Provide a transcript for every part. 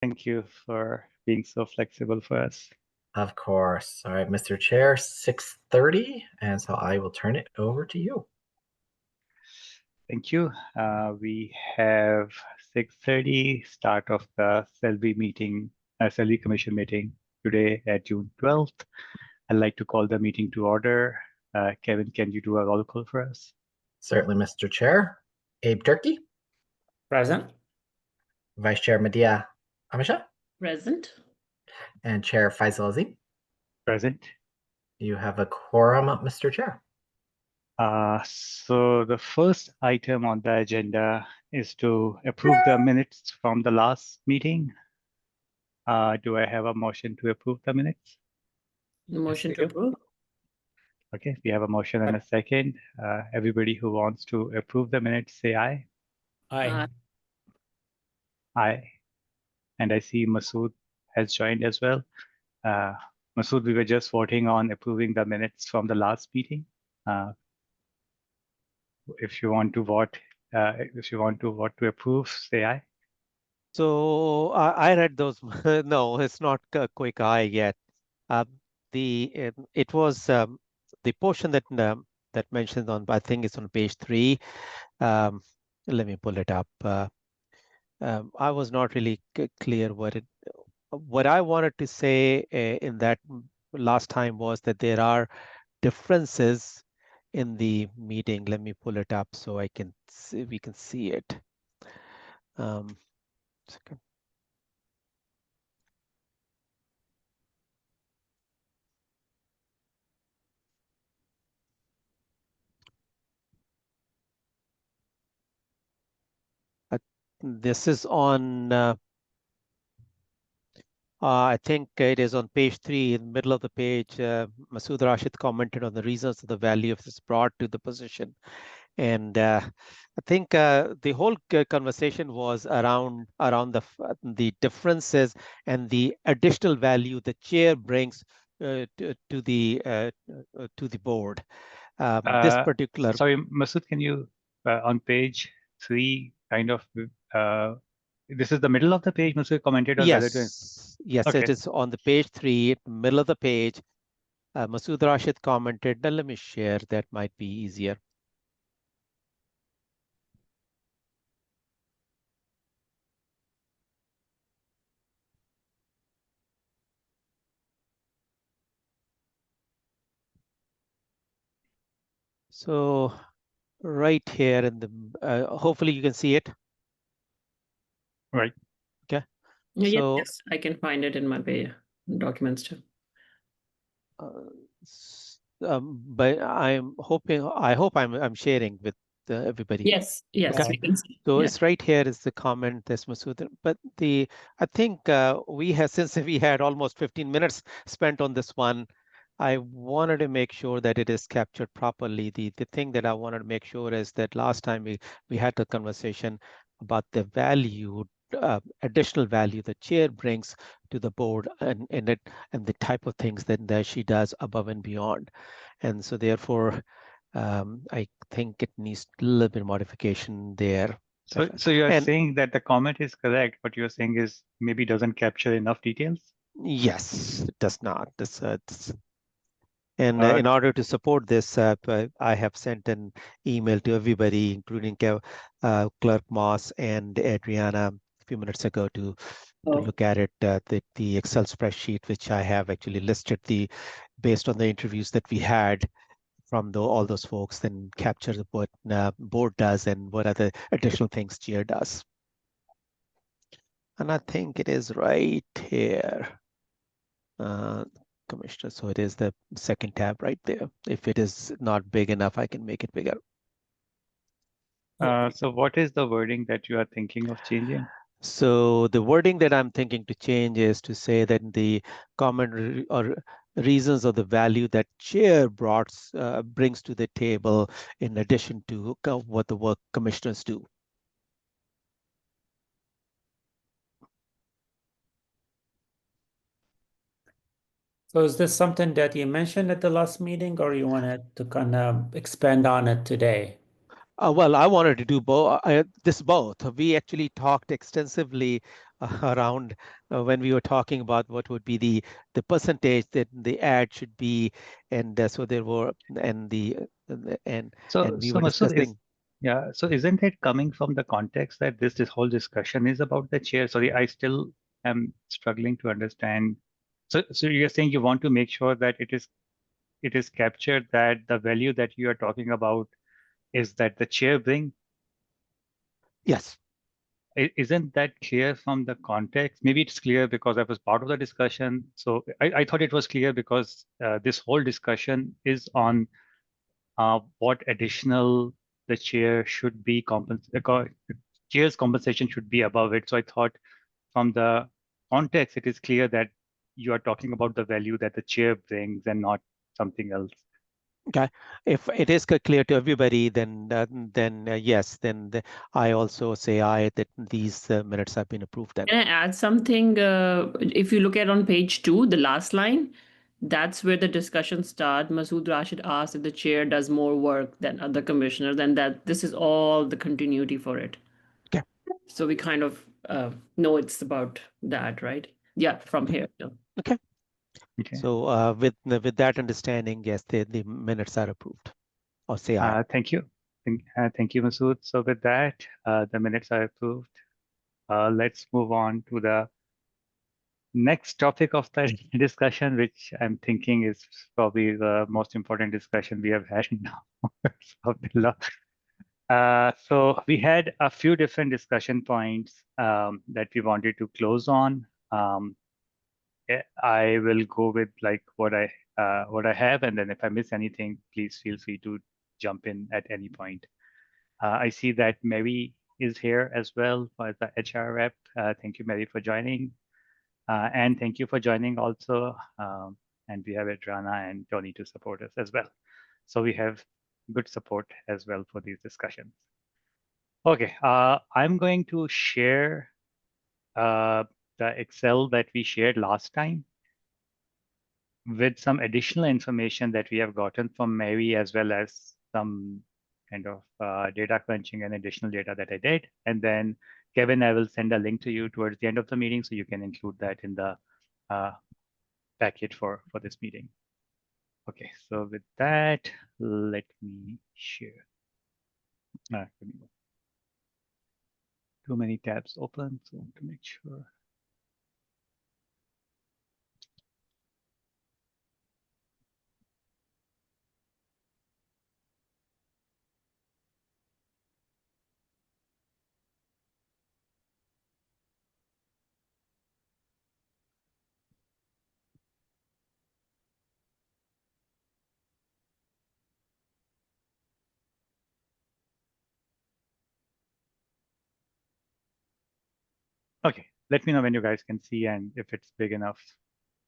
Thank you for being so flexible for us. Of course. All right, Mr. Chair, 6:30, and so I will turn it over to you. Thank you. We have 6:30 start of the CELBI meeting, CELBI Commission meeting today at June 12th. I'd like to call the meeting to order. Kevin, can you do a roll call for us? Certainly, Mr. Chair. Abe Turkey. Present. Vice Chair Medea Amisha. Present. And Chair Faisal Azim. Present. You have a quorum, Mr. Chair. So the first item on the agenda is to approve the minutes from the last meeting. Do I have a motion to approve the minutes? Motion to approve. Okay, we have a motion and a second. Everybody who wants to approve the minutes, say aye. Aye. Aye. And I see Masood has joined as well. Masood, we were just voting on approving the minutes from the last meeting. If you want to vote, to approve, say aye. So I read those. No, it's not a quick eye yet. It was the portion that mentioned on, I think it's on page 3. Let me pull it up. I was not really clear what I wanted to say in that last time was that there are differences in the meeting. Let me pull it up so I can see, we can see it. Second. This is on, I think it is on page 3, in the middle of the page. Masood Rashid commented on the reasons of the value of this brought to the position. And I think the whole conversation was around the differences and the additional value the chair brings to the board. This particular. Sorry, Masood, can you on page 3 kind of this is the middle of the page. Masood commented on whether to. Yes, Okay. It is on the page 3, middle of the page. Masood Rashid commented. Now let me share. That might be easier. So right here in the, hopefully you can see it. Right. Okay. So, yes, I can find it in my documents too. But I hope I'm sharing with everybody. Yes, Okay. we can see. So it's right here is the comment that's Masood. But I think since we had almost 15 minutes spent on this one, I wanted to make sure that it is captured properly. The thing that I wanted to make sure is that last time we had a conversation about the value, additional value the chair brings to the board and the type of things that she does above and beyond. And so therefore, I think it needs a little bit of modification there. So you are saying that the comment is correct, but you're saying is maybe doesn't capture enough details? Yes, it does not. And in order to support this, I have sent an email to everybody, including Clerk Moss and Adriana a few minutes ago to look at it, the Excel spreadsheet, which I have actually listed based on the interviews that we had from all those folks, then capture what board does and what other additional things chair does. And I think it is right here. Commissioner, so it is the second tab right there. If it is not big enough, I can make it bigger. So what is the wording that you are thinking of changing? So the wording that I'm thinking to change is to say that the common or reasons of the value that chair brings to the table in addition to what the work commissioners do. So is this something that you mentioned at the last meeting, or you wanted to kind of expand on it today? Well, I wanted to do both. We actually talked extensively around when we were talking about what would be the percentage that the ad should be, and so there were and So, we so were Masood, discussing. yeah. So isn't it coming from the context that this whole discussion is about the chair? Sorry, I still am struggling to understand. So you're saying you want to make sure that it is captured that the value that you are talking about is that the chair bring. Yes. Isn't that clear from the context? Maybe it's clear because I was part of the discussion. So I thought it was clear because this whole discussion is on what additional the chair should be chair's compensation should be above it. So I thought from the context, it is clear that you are talking about the value that the chair brings and not something else. Okay. If it is clear to everybody, then yes, then I also say aye that these minutes have been approved. Then. Can I add something? If you look at on page 2, the last line, that's where the discussion starts. Masood Rashid asked if the chair does more work than other commissioners, and that this is all the continuity for it. Okay. So we kind of know it's about that, right? Yeah, from here. Yeah. Okay. Okay. So with that understanding, yes, the minutes are approved. Or say aye. Thank you. Thank you, Masood. So with that, the minutes are approved. Let's move on to the next topic of the discussion, which I'm thinking is probably the most important discussion we have had now. of the law. So we had a few different discussion points that we wanted to close on. I will go with like what I have, and then if I miss anything, please feel free to jump in at any point. I see that Mary is here as well as the HR rep. Thank you, Mary, for joining. And thank you for joining also. And we have Adrana and Tony to support us as well. So we have good support as well for these discussions. Okay, I'm going to share the Excel that we shared last time with some additional information that we have gotten from Mary, as well as some kind of data crunching and additional data that I did. And then Kevin, I will send a link to you towards the end of the meeting so you can include that in the packet for this meeting. Okay, so with that, let me share. Too many tabs open, so I want to make sure. Okay, let me know when you guys can see and if it's big enough.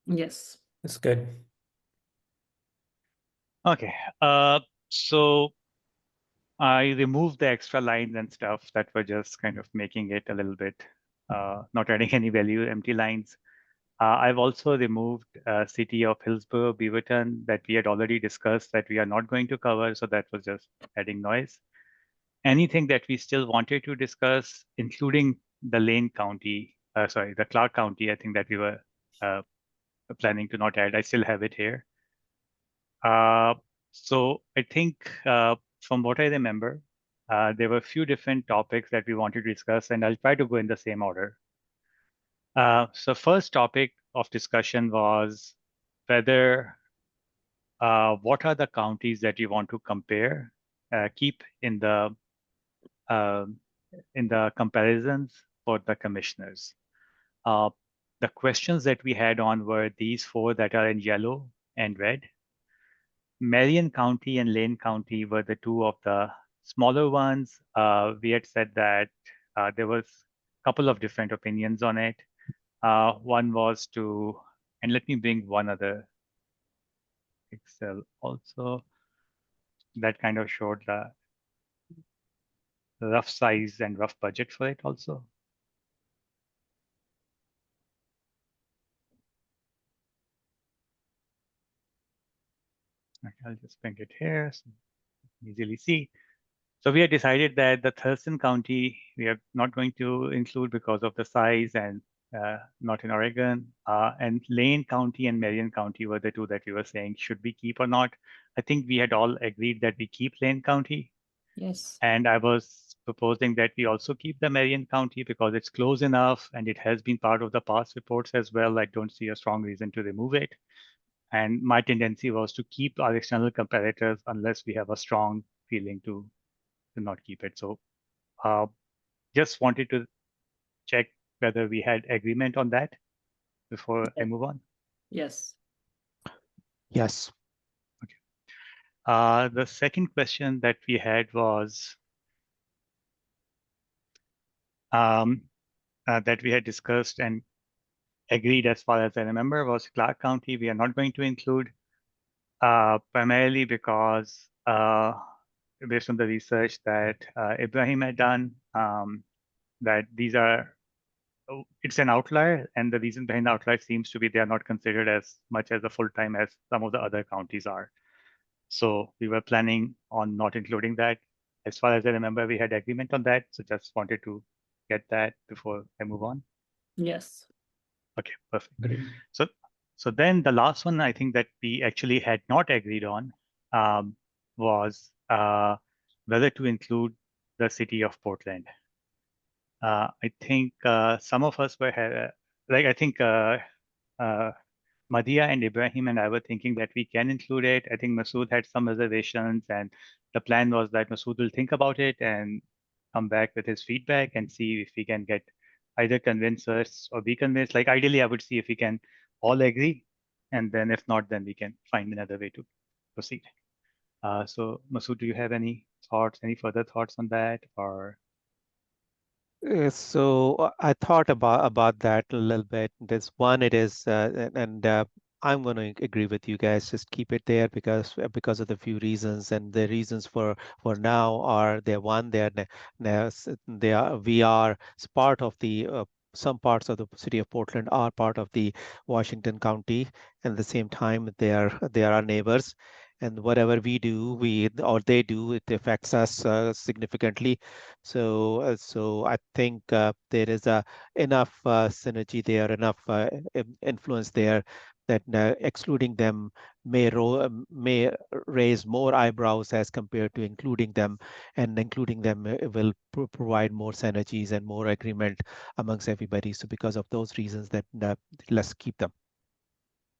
Yes. That's good. Okay, so I removed the extra lines and stuff that were just kind of making it a little bit, not adding any value, empty lines. I've also removed City of Hillsborough, Beaverton that we had already discussed that we are not going to cover, so that was just adding noise. Anything that we still wanted to discuss, including the the Clark County, I think that we were planning to not add. I still have it here. So I think from what I remember, there were a few different topics that we wanted to discuss, and I'll try to go in the same order. So first topic of discussion was whether what are the counties that you want to compare, keep in the comparisons for the commissioners. The questions that we had on were these 4 that are in yellow and red. Marion County and Lane County were the 2 of the smaller ones. We had said that there was a couple of different opinions on it. One was to, and let me bring one other Excel also, that kind of showed the rough size and rough budget for it also. Okay, I'll just bring it here so you can easily see. So we had decided that the Thurston County we are not going to include because of the size and not in Oregon. And Lane County and Marion County were the two that we were saying, should we keep or not? I think we had all agreed that we keep Lane County. Yes. And I was proposing that we also keep the Marion County because it's close enough and it has been part of the past reports as well. I don't see a strong reason to remove it. And my tendency was to keep our external comparators unless we have a strong feeling to not keep it. So just wanted to check whether we had agreement on that before I move on. Yes. Yes. The second question that we had was that we had discussed and agreed, as far as I remember, was Clark County. We are not going to include primarily because based on the research that Ibrahim had done, that these are, it's an outlier, and the reason behind the outlier seems to be they are not considered as much as a full-time as some of the other counties are. So we were planning on not including that. As far as I remember, we had agreement on that. So just wanted to get that before I move on. Yes. Okay, perfect. Agreed. So then the last one I think that we actually had not agreed on was whether to include the city of Portland. I think some of us were like, I think Madhya and Ibrahim and I were thinking that we can include it. I think Masood had some reservations, and the plan was that Masood will think about it and come back with his feedback and see if we can get either convince us or be convinced. Like ideally, I would see if we can all agree, and then if not, then we can find another way to proceed. So Masood, do you have any thoughts, any further thoughts on that, or? So I thought about that a little bit. This one, it is, and I'm going to agree with you guys. Just keep it there because of the few reasons, and the reasons for now are they're one, they are we are part of the some parts of the city of Portland are part of the Washington County, and at the same time they are our neighbors. And whatever we do, we or they do, it affects us significantly. So I think there is enough synergy there, enough influence there that excluding them may raise more eyebrows as compared to including them, and including them will provide more synergies and more agreement amongst everybody. So because of those reasons, that let's keep them.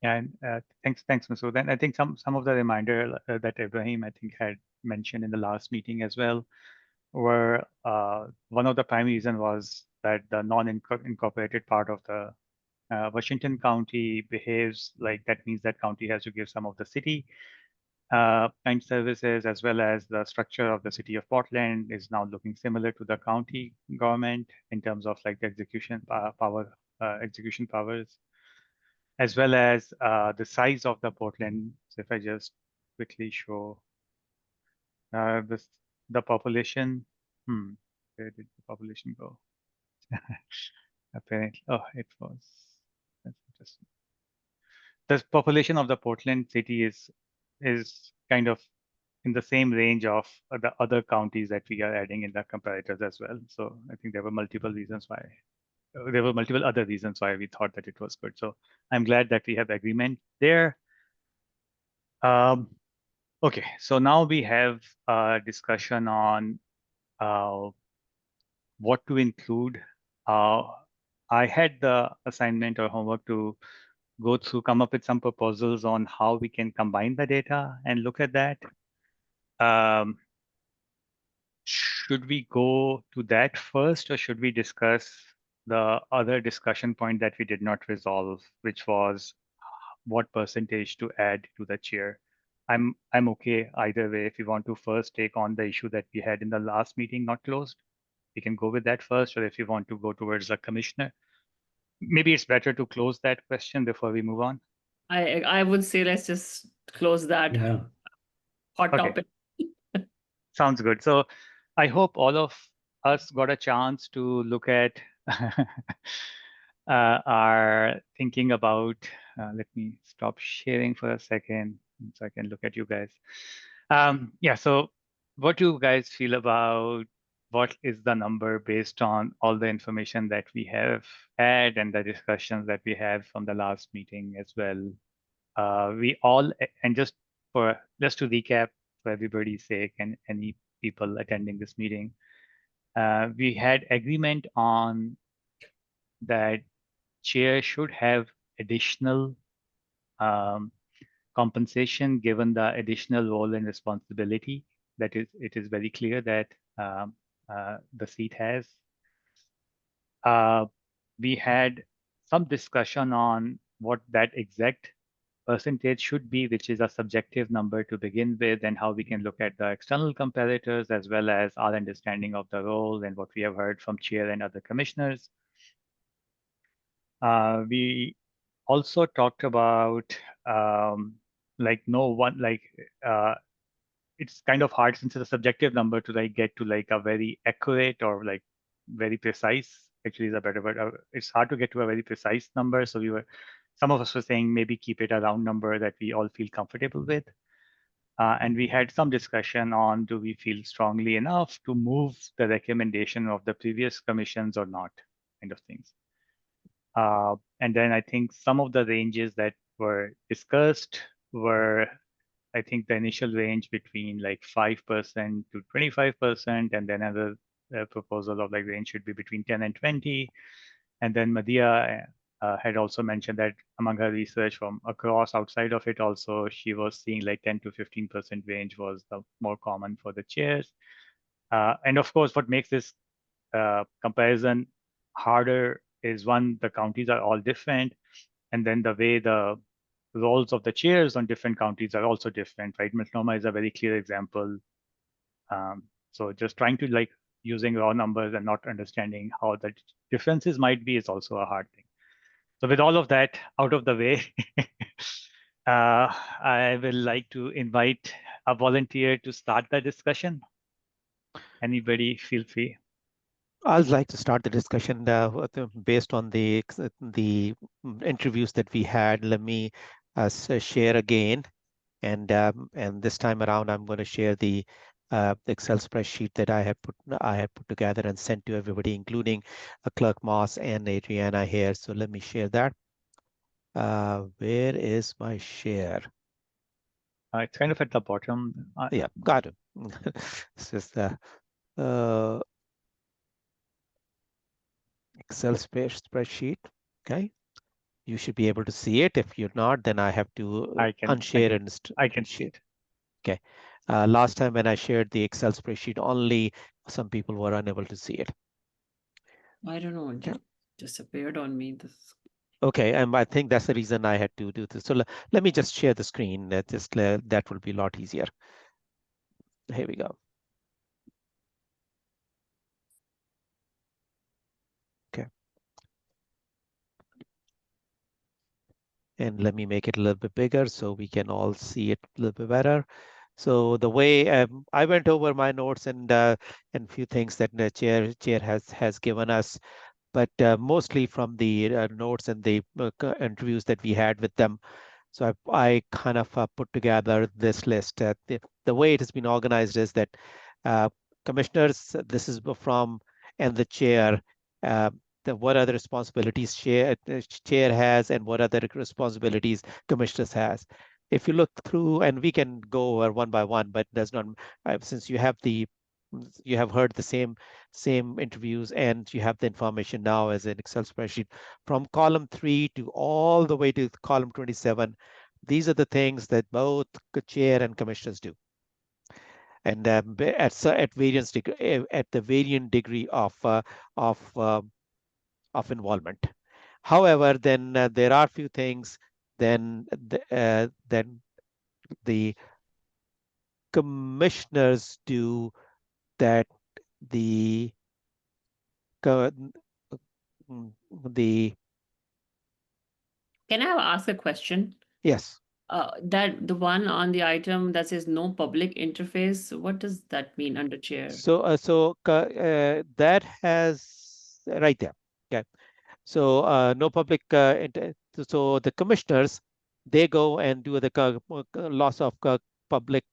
And thanks, Masood. And I think some of the reminder that Ibrahim, I think, had mentioned in the last meeting as well, were one of the primary reason was that the non-incorporated part of the Washington County behaves like that means that county has to give some of the city kind services, as well as the structure of the city of Portland is now looking similar to the county government in terms of like the execution execution powers, as well as the size of the Portland. So if I just quickly show this, the population, where did the population go? Apparently, oh, it was, that's interesting. The population of the Portland city is kind of in the same range of the other counties that we are adding in the comparators as well. So I think there were multiple reasons why. There were multiple other reasons why we thought that it was good. So I'm glad that we have agreement there. Okay, so now we have a discussion on what to include. I had the assignment or homework to go through, come up with some proposals on how we can combine the data and look at that. Should we go to that first, or should we discuss the other discussion point that we did not resolve, which was what percentage to add to the chair? I'm okay either way. If you want to first take on the issue that we had in the last meeting, not closed, we can go with that first, or if you want to go towards the commissioner, maybe it's better to close that question before we move on. I would say let's just close that Yeah. hot Okay. topic. Sounds good. So I hope all of us got a chance to look at our thinking about, let me stop sharing for a second so I can look at you guys. Yeah, so what do you guys feel about what is the number based on all the information that we have had and the discussions that we had from the last meeting as well? We all, and just to recap for everybody's sake and any people attending this meeting, we had agreement on that chair should have additional um, compensation given the additional role and responsibility that it is very clear that the seat has. We had some discussion on what that exact percentage should be, which is a subjective number to begin with, and how we can look at the external comparators as well as our understanding of the role and what we have heard from chair and other commissioners. We also talked about like no one like it's kind of hard since it's a subjective number to like get to like a very accurate or like very precise. Actually, is a better word. It's hard to get to a very precise number. So some of us were saying maybe keep it a round number that we all feel comfortable with. And we had some discussion on do we feel strongly enough to move the recommendation of the previous commissions or not, kind of things. And then I think some of the ranges that were discussed were, I think the initial range between like 5% to 25%, and then another proposal of like range should be between 10 and 20. And then Madhya had also mentioned that among her research from across outside of it also, she was seeing like 10 to 15% range was the more common for the chairs. And of course, what makes this comparison harder is one, the counties are all different. And then the way the roles of the chairs on different counties are also different, right? Multnomah is a very clear example. So just trying to like using raw numbers and not understanding how the differences might be is also a hard thing. So with all of that out of the way, I will like to invite a volunteer to start the discussion. Anybody feel free. I'd like to start the discussion based on the interviews that we had. Let me share again, and this time around, I'm going to share the Excel spreadsheet that I have put together and sent to everybody, including Clerk Moss and Adriana here. So let me share that. Where is my share? It's kind of at the bottom. Yeah, got it. This is the Excel spreadsheet. Okay, you should be able to see it. If you're not, then I have to unshare and I can see it. Okay. Last time when I shared the Excel spreadsheet, only some people were unable to see it. I don't know. It Okay. disappeared on me. Okay, and I think that's the reason I had to do this. So let me just share the screen. That will be a lot easier. Here we go. Okay. And let me make it a little bit bigger so we can all see it a little bit better. So the way I went over my notes and few things that the chair has given us, but mostly from the notes and the interviews that we had with them. So I kind of put together this list. The way it has been organized is that commissioners, this is from, and the chair, what other responsibilities chair has and what other responsibilities commissioners has. If you look through, and we can go over one by one, but there's not, since you have heard the same interviews and you have the information now as an Excel spreadsheet from column 3 to all the way to column 27. These are the things that both chair and commissioners do. And at the variant degree of involvement. However, then there are few things then the commissioners do that the Can I ask a question? Yes. That the one on the item that says no public interface, what does that mean under chair? So that has right there. Okay. So no public. So the commissioners, they go and do the loss of public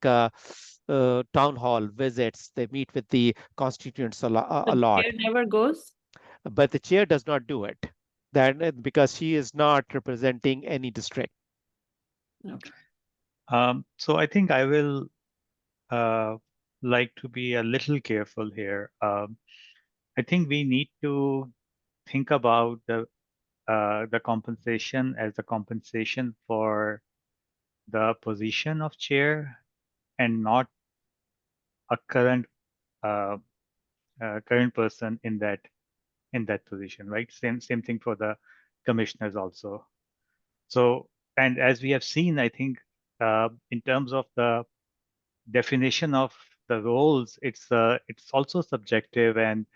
town hall visits. They meet with the constituents a The lot, chair never goes. but the chair does not do it. That because she is not representing any district. Okay. So I think I will like to be a little careful here. I think we need to think about the compensation as a compensation for the position of chair and not a uh, current person in that position, right? Same thing for the commissioners also. So, and as we have seen, I think in terms of the definition of the roles, it's also subjective, and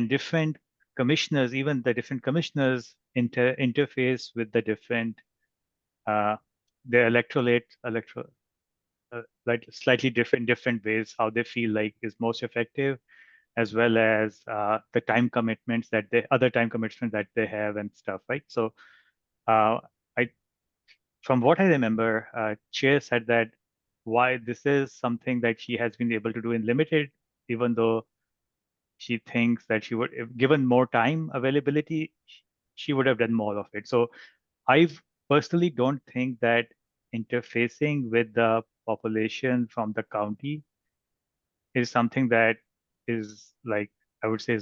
different commissioners, even the different commissioners interface with the different their electoral like slightly different ways how they feel like is most effective, as well as the time commitments that other time commitments that they have and stuff, right? So I from what I remember, Chair said that why this is something that she has been able to do in limited, even though she thinks that she would, if given more time availability, she would have done more of it. So I personally don't think that interfacing with the population from the county is something that is like, I would say,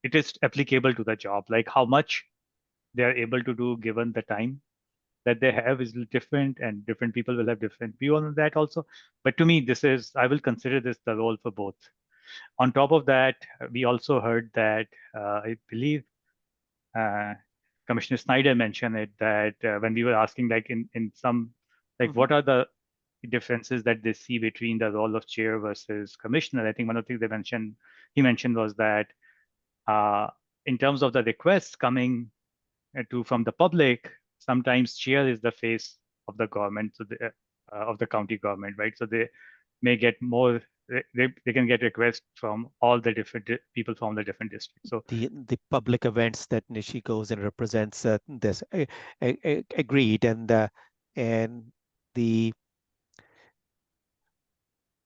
it is applicable to the job. Like how much they are able to do given the time that they have is different, and different people will have different view on that also. But to me, I will consider this the role for both. On top of that, we also heard that I believe uh, Commissioner Snyder mentioned it, that when we were asking like in some, like what are the differences that they see between the role of chair versus commissioner. I think one of the things he mentioned was that in terms of the requests coming from the public, sometimes chair is the face of the government, so of the county government, right? So they may get more. They can get requests from all the different people from the different districts. So the public events that Nishi goes and represents this agreed, and the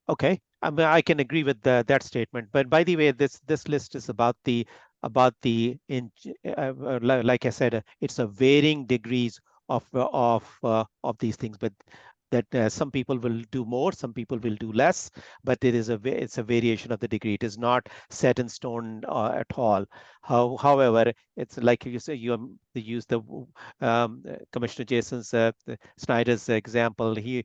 okay. I mean, I can agree with that statement. But by the way, this list is about the like I said, it's a varying degrees of these things, but that some people will do more, some people will do less, but it's a variation of the degree. It is not set in stone at all. However, it's like you say, you use the Commissioner Jason's Snyder's example. He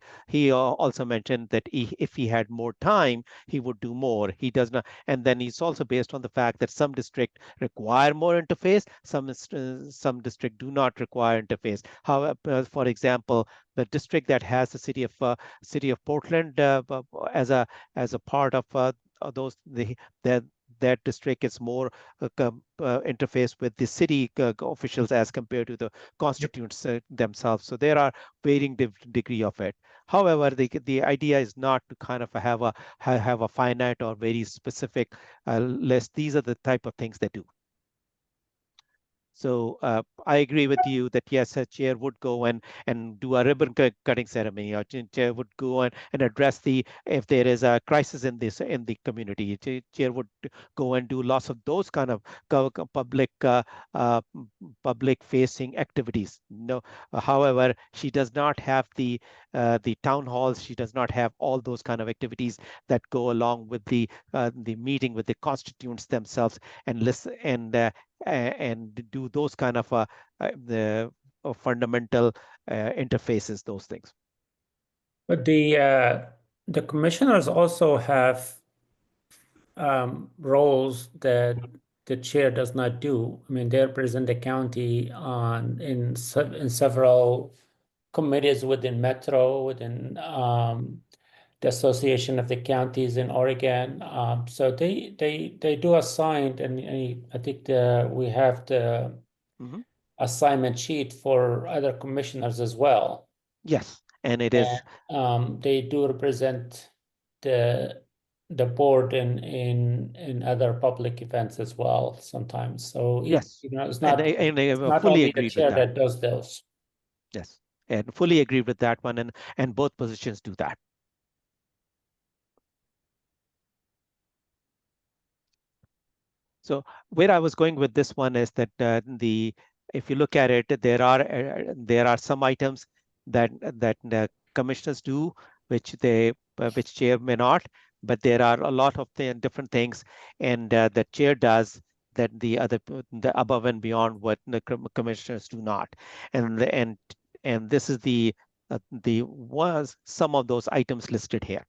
also mentioned that if he had more time, he would do more. He does not, and then it's also based on the fact that some district require more interface, some district do not require interface. However, for example, the district that has the city of Portland as a part of those that district is more interface with the city officials as compared to the constituents themselves. So there are varying degree of it. However, the idea is not to kind of have a finite or very specific list. These are the type of things they do. So I agree with you that yes, a chair would go and do a ribbon cutting ceremony, or chair would go and address if there is a crisis in the community. Chair would go and do lots of those kind of public facing activities. No, however, she does not have the town halls. She does not have all those kind of activities that go along with the meeting with the constituents themselves and listen and do those kind of the fundamental interfaces, those things. But the commissioners also have roles that the chair does not do. I mean, they represent the county in several committees within Metro, within the Association of the Counties in Oregon. So they do assign, and I think we have the assignment sheet for other commissioners as well. Yes, and it is. They do represent the board in other public events as well sometimes. So yes, it's not and only fully the agreed chair with that does those. Yes, and fully agree with that one, and both positions do that. So where I was going with this one is that if you look at it, there are some items that the commissioners do, which chair may not, but there are a lot of different things, and the chair does that the above and beyond what the commissioners do not, and this is was some of those items listed here.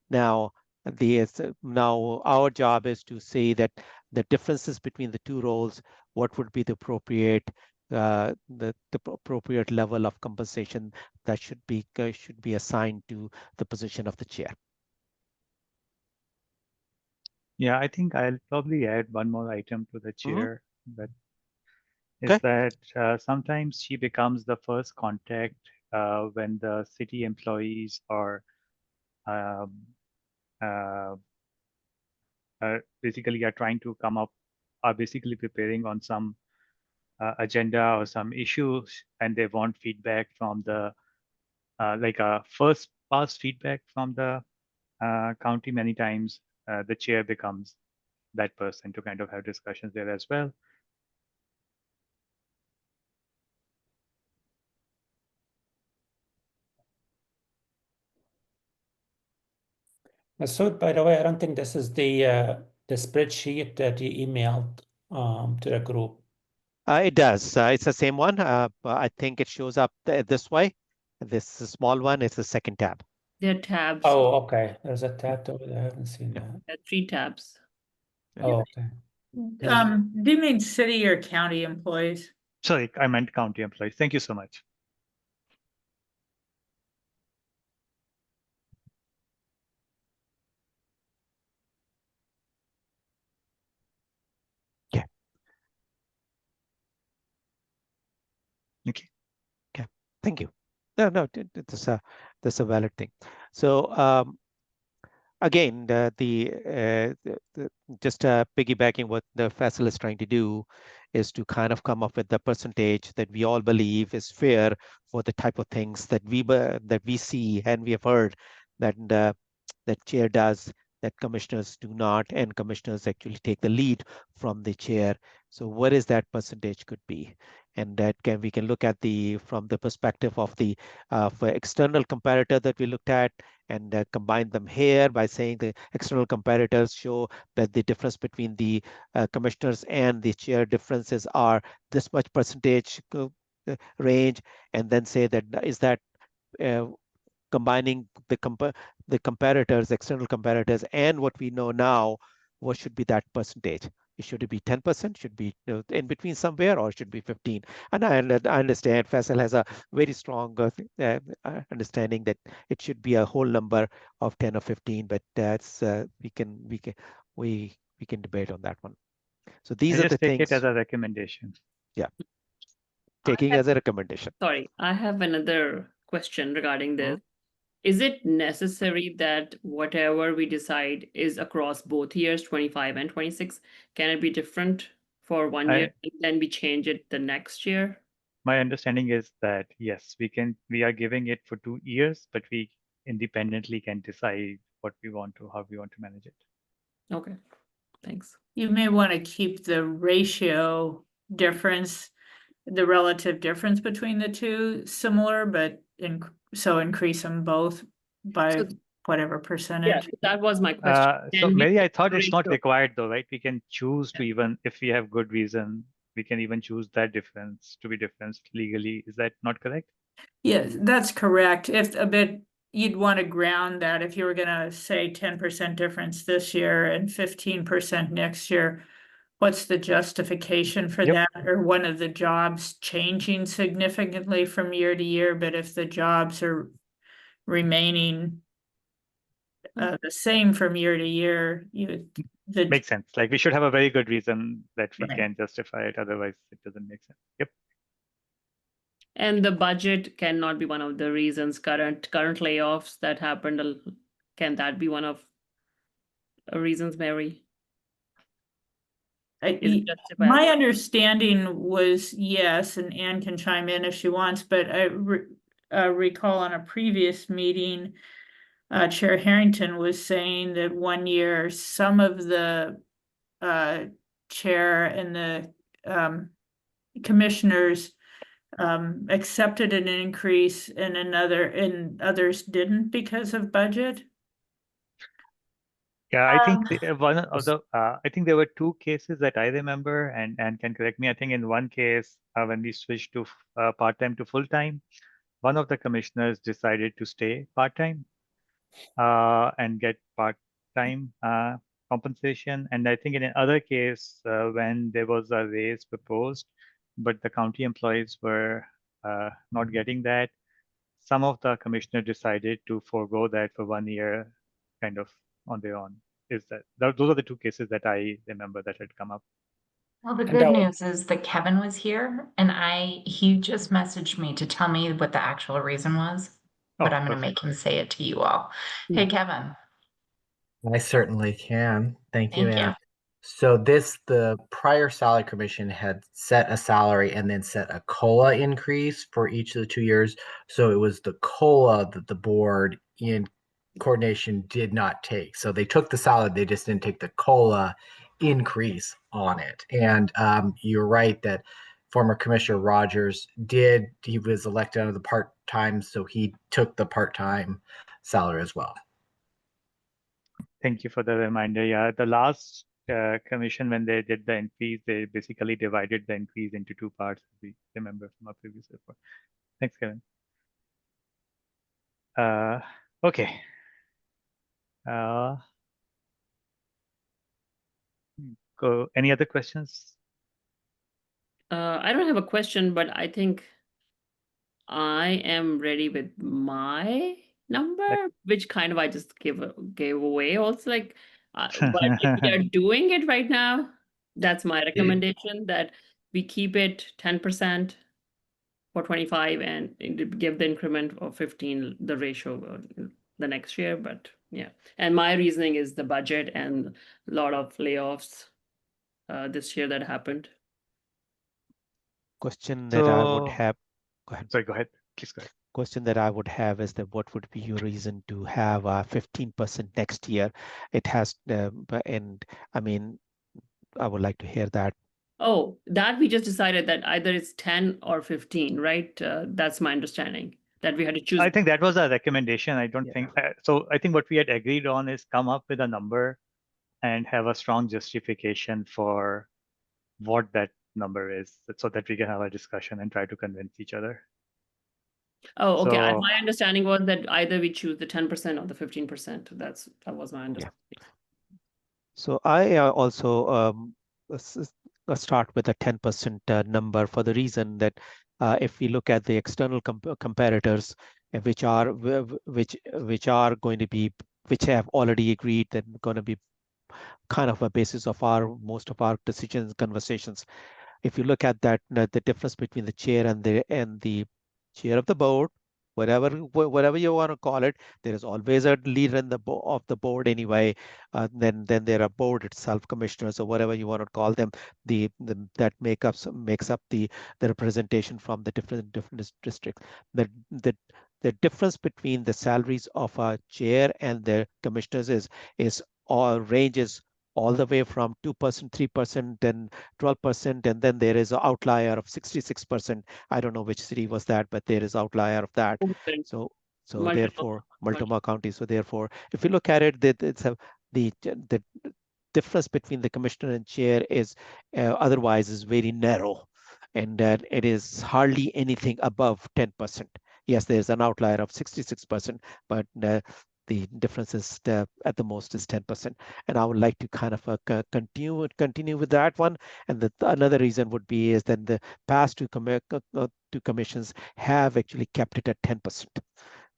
Now, now our job is to say that the differences between the two roles, what would be the appropriate appropriate level of compensation that should be assigned to the position of the chair. Yeah, I think I'll probably add one more item to the chair. That is Okay. that sometimes she becomes the first contact when the city employees are basically are trying to are basically preparing on some agenda or some issues, and they want feedback from the like a first pass feedback from the county. Many times the chair becomes that person to kind of have discussions there as well. Masood, by the way, I don't think this is the spreadsheet that you emailed to the group. It does. It's the same one. I think it shows up this way. This small one is the second tab. There are tabs. Oh, okay. There's a tab over there. I haven't seen that. There are 3 tabs. Oh, okay. Do you mean city or county employees? Sorry, I meant county employees. Thank you so much. Yeah. Okay. Okay. Thank you. No, that's a valid thing. So again, just piggybacking what the Faisal is trying to do is to kind of come up with the percentage that we all believe is fair for the type of things that we see and we have heard that that chair does, that commissioners do not, and commissioners actually take the lead from the chair. So what is that percentage could be? And that we can look at from the perspective of the for external comparator that we looked at, and combine them here by saying the external comparators show that the difference between the commissioners and the chair differences are this much percentage range, and then say that is that combining the comparators, external comparators, and what we know now, what should be that percentage? Should it be 10%? Should be in between somewhere, or should be 15? And I understand Faisal has a very strong understanding that it should be a whole number of 10 or 15, but that's we can debate on that one. So these I are the just take things. it as a recommendation. Yeah. Taking as a recommendation. Sorry, I have another question regarding this. Is it necessary that whatever we decide is across both years, 25 and 26? Can it be different for one year and then we change it the next year? My understanding is that yes, we are giving it for 2 years, but we independently can decide how we want to manage it. Okay, thanks. You may want to keep the ratio difference, the relative difference between the two similar, but so increase them both by whatever percentage. Yeah, that was my question. So Mary, I thought it's not ratio? required though, right? We can choose to, even if we have good reason, we can even choose that difference to be different legally. Is that not correct? Yes, that's correct. If a bit, you'd want to ground that if you were gonna say 10% difference this year and 15% next year, what's the justification for that? Or one of the jobs changing significantly from year to year, but if the jobs are remaining the same from year to year, Makes sense. Like we should have a very good reason that we Right. can justify it. Otherwise, it doesn't make sense. Yep. And the budget cannot be one of the reasons. Current layoffs that happened, can that be one of reasons, Mary? Is it justifiable? My understanding was yes, and Anne can chime in if she wants, but I recall on a previous meeting, Chair Harrington was saying that one year some of the chair and the commissioners accepted an increase and others didn't because of budget? Yeah, I think one of the I think there were two cases that I remember, and can correct me. I think in one case, when we switched to part-time to full-time, one of the commissioners decided to stay part-time and get part-time compensation. And I think in another case, when there was a raise proposed, but the county employees were not getting that, some of the commissioners decided to forego that for 1 year, kind of on their own. Those are the two cases that I remember that had come up. Well, the And good that was- news is that Kevin was here and he just messaged me to tell me what the actual reason was, but Oh, I'm going to make him say it to you all. Hey, Kevin. I certainly can. Thank you, Thank you. Anna. So the prior salary commission had set a salary and then set a COLA increase for each of the 2 years. So it was the COLA that the board in coordination did not take. So they took the salary, they just didn't take the COLA increase on it. And you're right that former Commissioner Rogers he was elected under the part-time, so he took the part-time salary as well. Thank you for the reminder. Yeah, the last commission, when they did the increase, they basically divided the increase into two parts. We remember from our previous report. Thanks, Kevin. Okay. Any other questions? I don't have a question, but I think I am ready with my number, which kind of I just gave away. Also, like, but if we are doing it right now, that's my recommendation that we keep it 10% for 25 and give the increment of 15, the ratio the next year. But yeah, and my reasoning is the budget and a lot of layoffs this year that happened. Question that I would So, have. Go ahead. sorry, go ahead. Please go ahead. Question that I would have is that what would be your reason to have 15% next year? It has, and I mean, I would like to hear that. Oh, that we just decided that either it's 10 or 15, right? That's my understanding, that we had to choose. I think that was a recommendation. I don't Yeah. think so. I think what we had agreed on is come up with a number and have a strong justification for what that number is, so that we can have a discussion and try to convince each other. Oh, okay. So- My understanding was that either we choose the 10% or the 15%. That was my understanding. So I also start with a 10% number for the reason that if we look at the external comparators, which are going to be, which have already agreed that going to be kind of a basis of most of our decisions, conversations. If you look at that, the difference between the chair and the chair of the board, whatever you want to call it, there is always a leader of the board anyway. Then there are board itself, commissioners or whatever you want to call them. That makes up the representation from the different districts. The difference between the salaries of a chair and the commissioners is all ranges all the way from 2%, 3%, and 12%, and then there is an outlier of 66%. I don't know which city was that, but there is outlier of that. So therefore, Multnomah County. So therefore, if you look at it, the difference between the commissioner and chair is otherwise is very narrow, and that it is hardly anything above 10%. Yes, there's an outlier of 66%, but the difference is at the most is 10%. And I would like to kind of continue with that one. And another reason would be is that the past two commissions have actually kept it at 10%.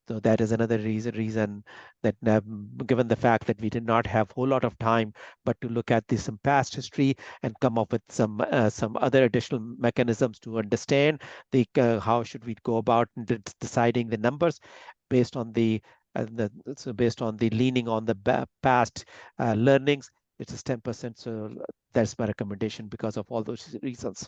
So that is another reason that given the fact that we did not have a whole lot of time, but to look at some past history and come up with some other additional mechanisms to understand how should we go about deciding the numbers based on based on the leaning on the past learnings. It is 10%. So that's my recommendation because of all those reasons.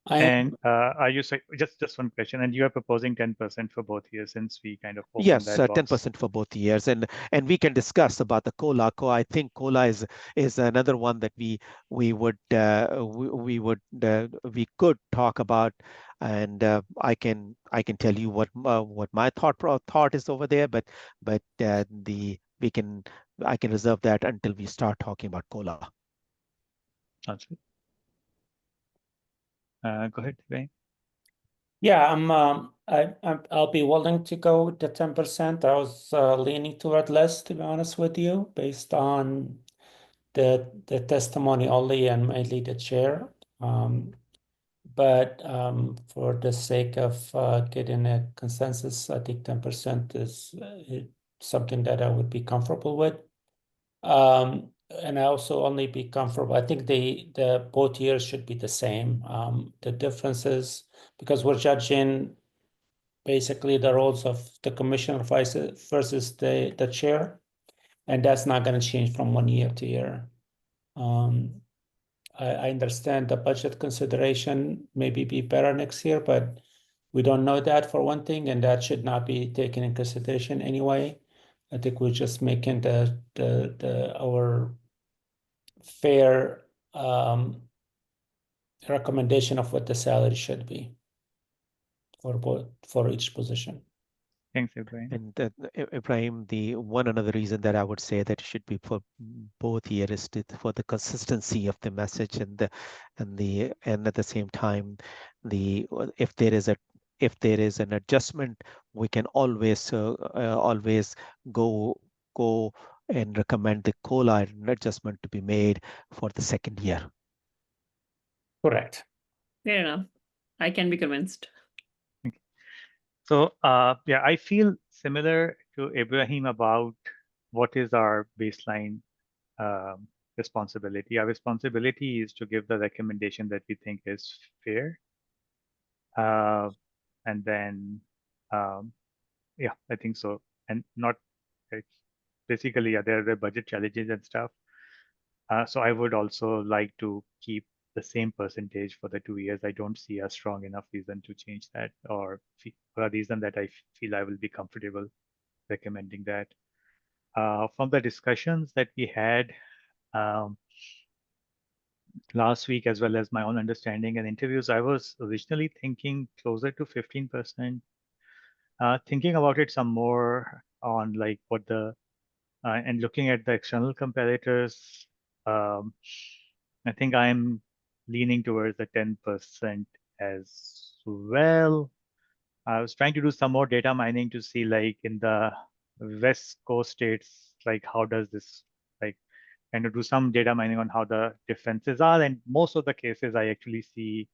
And are you just one question? And you are proposing 10% for both years, since we kind of opened Yes, that box. 10% for both years, and we can discuss about the COLA. I think COLA is another one that we could talk about, and I can tell you what my thought is over there, but I can reserve that until we start talking about COLA. Sounds good. Go ahead, Wayne. Yeah, I'll be willing to go to 10%. I was leaning toward less, to be honest with you, based on the testimony only and mainly the chair. But for the sake of getting a consensus, I think 10% is something that I would be comfortable with. And I also only be comfortable. I think the both years should be the same. The differences, because we're judging basically the roles of the commissioner versus the chair, and that's not going to change from 1 year to year. I understand the budget consideration maybe be better next year, but we don't know that for one thing, and that should not be taken in consideration anyway. I think we're just making our fair recommendation of what the salary should be for each position. Thanks, Ibrahim. And Ibrahim, the another reason that I would say that it should be for both years is for the consistency of the message, and at the same time, if there is an adjustment, we can always go and recommend the COLA and adjustment to be made for the second year. Correct. Fair enough. I can be convinced. So yeah, I feel similar to Ibrahim about what is our baseline responsibility. Our responsibility is to give the recommendation that we think is fair. And then, yeah, I think so. And not, basically, yeah, there are budget challenges and stuff. So I would also like to keep the same percentage for the 2 years. I don't see a strong enough reason to change that, or for a reason that I feel I will be comfortable recommending that. From the discussions that we had last week, as well as my own understanding and interviews, I was originally thinking closer to 15%. Thinking about it some more on like what the and looking at the external comparators, I think I'm leaning towards the 10% as well. I was trying to do some more data mining to see, like in the West Coast states, like how does this, like, and to do some data mining on how the differences are. And most of the cases, I actually see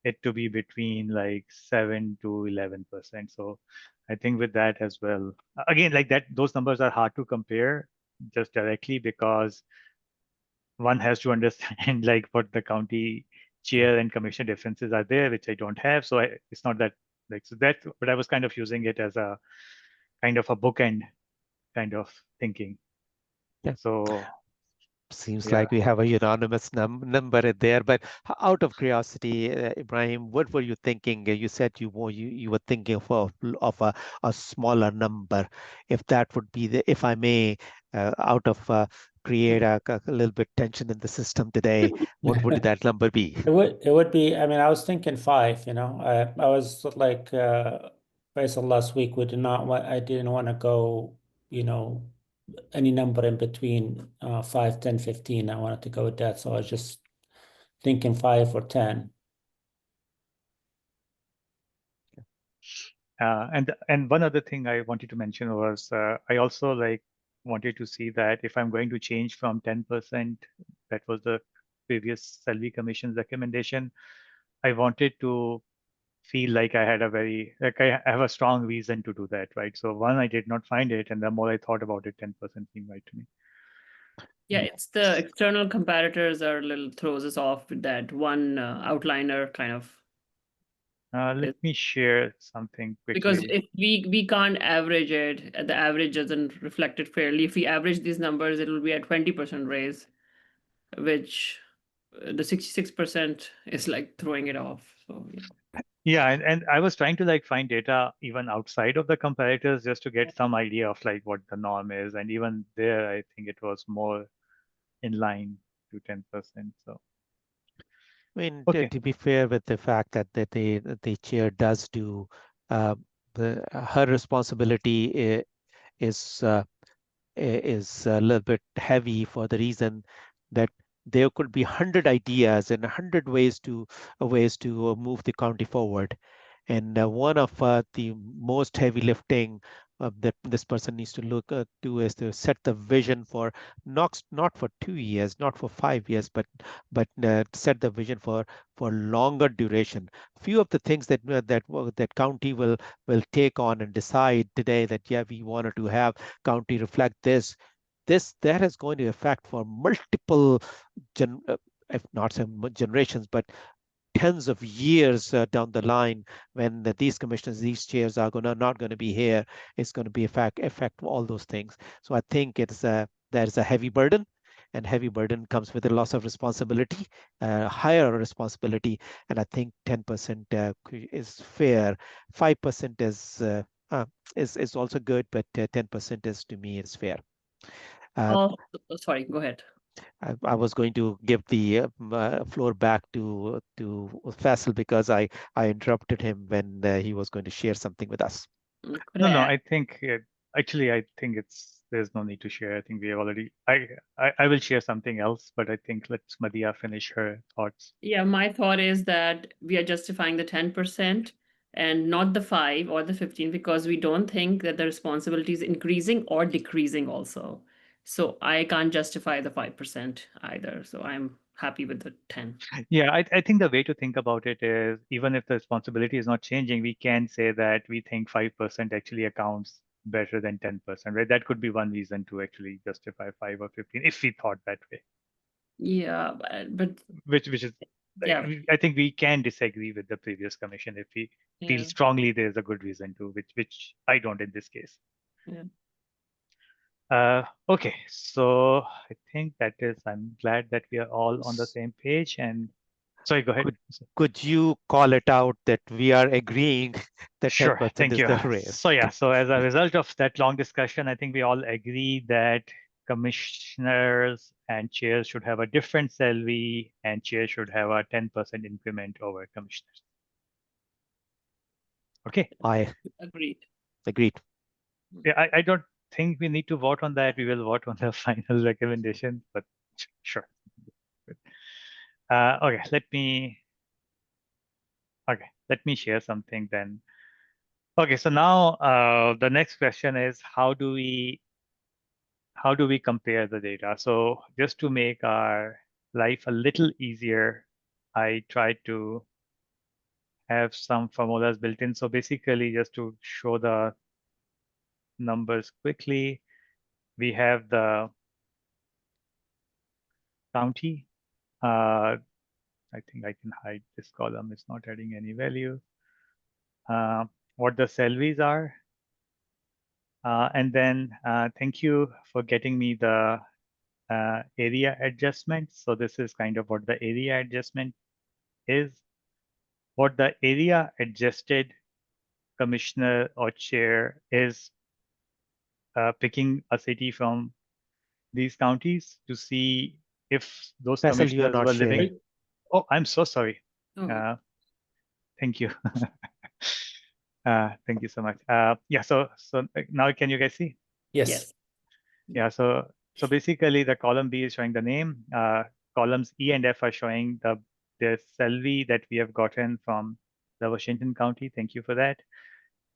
it to be between like 7 to 11%. So I think with that as well, again, like that, those numbers are hard to compare just directly, because one has to understand like what the county chair and commission differences are there, which I don't have. So it's not that like, so that, but I was kind of using it as a kind of a bookend kind of thinking. Yeah. So seems yeah. like we have a unanimous number there. But out of curiosity, Ibrahim, what were you thinking? You said you were thinking of a smaller number. If that would be if I may, out of create a little bit tension in the system today, what would that number be? It would be, I mean, I was thinking 5, you know, I was like, based on last week, I didn't want to go, you know, any number in between 5, 10, 15. I wanted to go with that. So I was just thinking 5 or 10. And one other thing I wanted to mention was I also like wanted to see that if I'm going to change from 10%, that was the previous Salvi Commission's recommendation, I wanted to feel like I had I have a strong reason to do that, right? So one, I did not find it, and the more I thought about it, 10% seemed right to me. Yeah, it's the external comparators are a little throws us off with that one outliner kind of. Let me share something quickly. Because if we can't average it, the average doesn't reflect it fairly. If we average these numbers, it will be a 20% raise, which the 66% is like throwing it off. So yeah. Yeah, and I was trying to like find data even outside of the comparators just to get some idea of like what the norm is. And even there, I think it was more in line to 10%. So I mean, okay. to be fair with the fact that the chair does do her responsibility is is a little bit heavy for the reason that there could be 100 ideas and 100 ways to move the county forward. And one of the most heavy lifting that this person needs to look do is to set the vision for not for 2 years, not for 5 years, but set the vision for longer duration. Few of the things that county will take on and decide today that yeah, we wanted to have county reflect this that is going to affect for multiple if not some generations, but tens of years down the line when these commissioners, these chairs are not going to be here. It's going to be affect all those things. So I think there's a heavy burden, and heavy burden comes with a loss of responsibility, higher responsibility, and I think 10% is fair. 5% is also good, but 10% is to me is fair. Oh, sorry, go ahead. I was going to give the floor back to Faisal because I interrupted him when he was going to share something with us. No, I think actually I think there's no need to share. I think we have already. I will share something else, but I think let's Madhya finish her thoughts. Yeah, my thought is that we are justifying the 10% and not the 5 or the 15 because we don't think that the responsibility is increasing or decreasing also. So I can't justify the 5% either. So I'm happy with the 10. Yeah, I think the way to think about it is even if the responsibility is not changing, we can say that we think 5% actually accounts better than 10%, right? That could be one reason to actually justify 5 or 15 if we thought that way. Yeah, but Which is, yeah, I think we can disagree with the previous commission if we feel yeah, strongly there's a good reason to, which I don't in this case. yeah. Okay, so I think that is, I'm glad that we are all on the same page. And sorry, go ahead. Could you call it out that we are agreeing that Sure, 10% thank is you. the raise? So yeah, so as a result of that long discussion, I think we all agree that commissioners and chairs should have a different salary and chairs should have a 10% increment over commissioners. Okay. I Agreed. agreed. Yeah, I don't think we need to vote on that. We will vote on the final recommendation, but sure. Okay, let me share something then. Okay, so now the next question is how do we compare the data? So just to make our life a little easier, I tried to have some formulas built in. So basically, just to show the numbers quickly, we have the county. I think I can hide this column. It's not adding any value. What the salaries are. And then thank you for getting me the area adjustment. So this is kind of what the area adjustment is. What the area adjusted commissioner or chair is picking a city from these counties to see if those Faisal, you are commissioners not were living. sharing. Oh, I'm so sorry. Oh. Thank you. Thank you so much. Yeah, so now can you guys see? Yes. Yeah, so basically the column B is showing the name. Columns E and F are showing the salary that we have gotten from the Washington County. Thank you for that.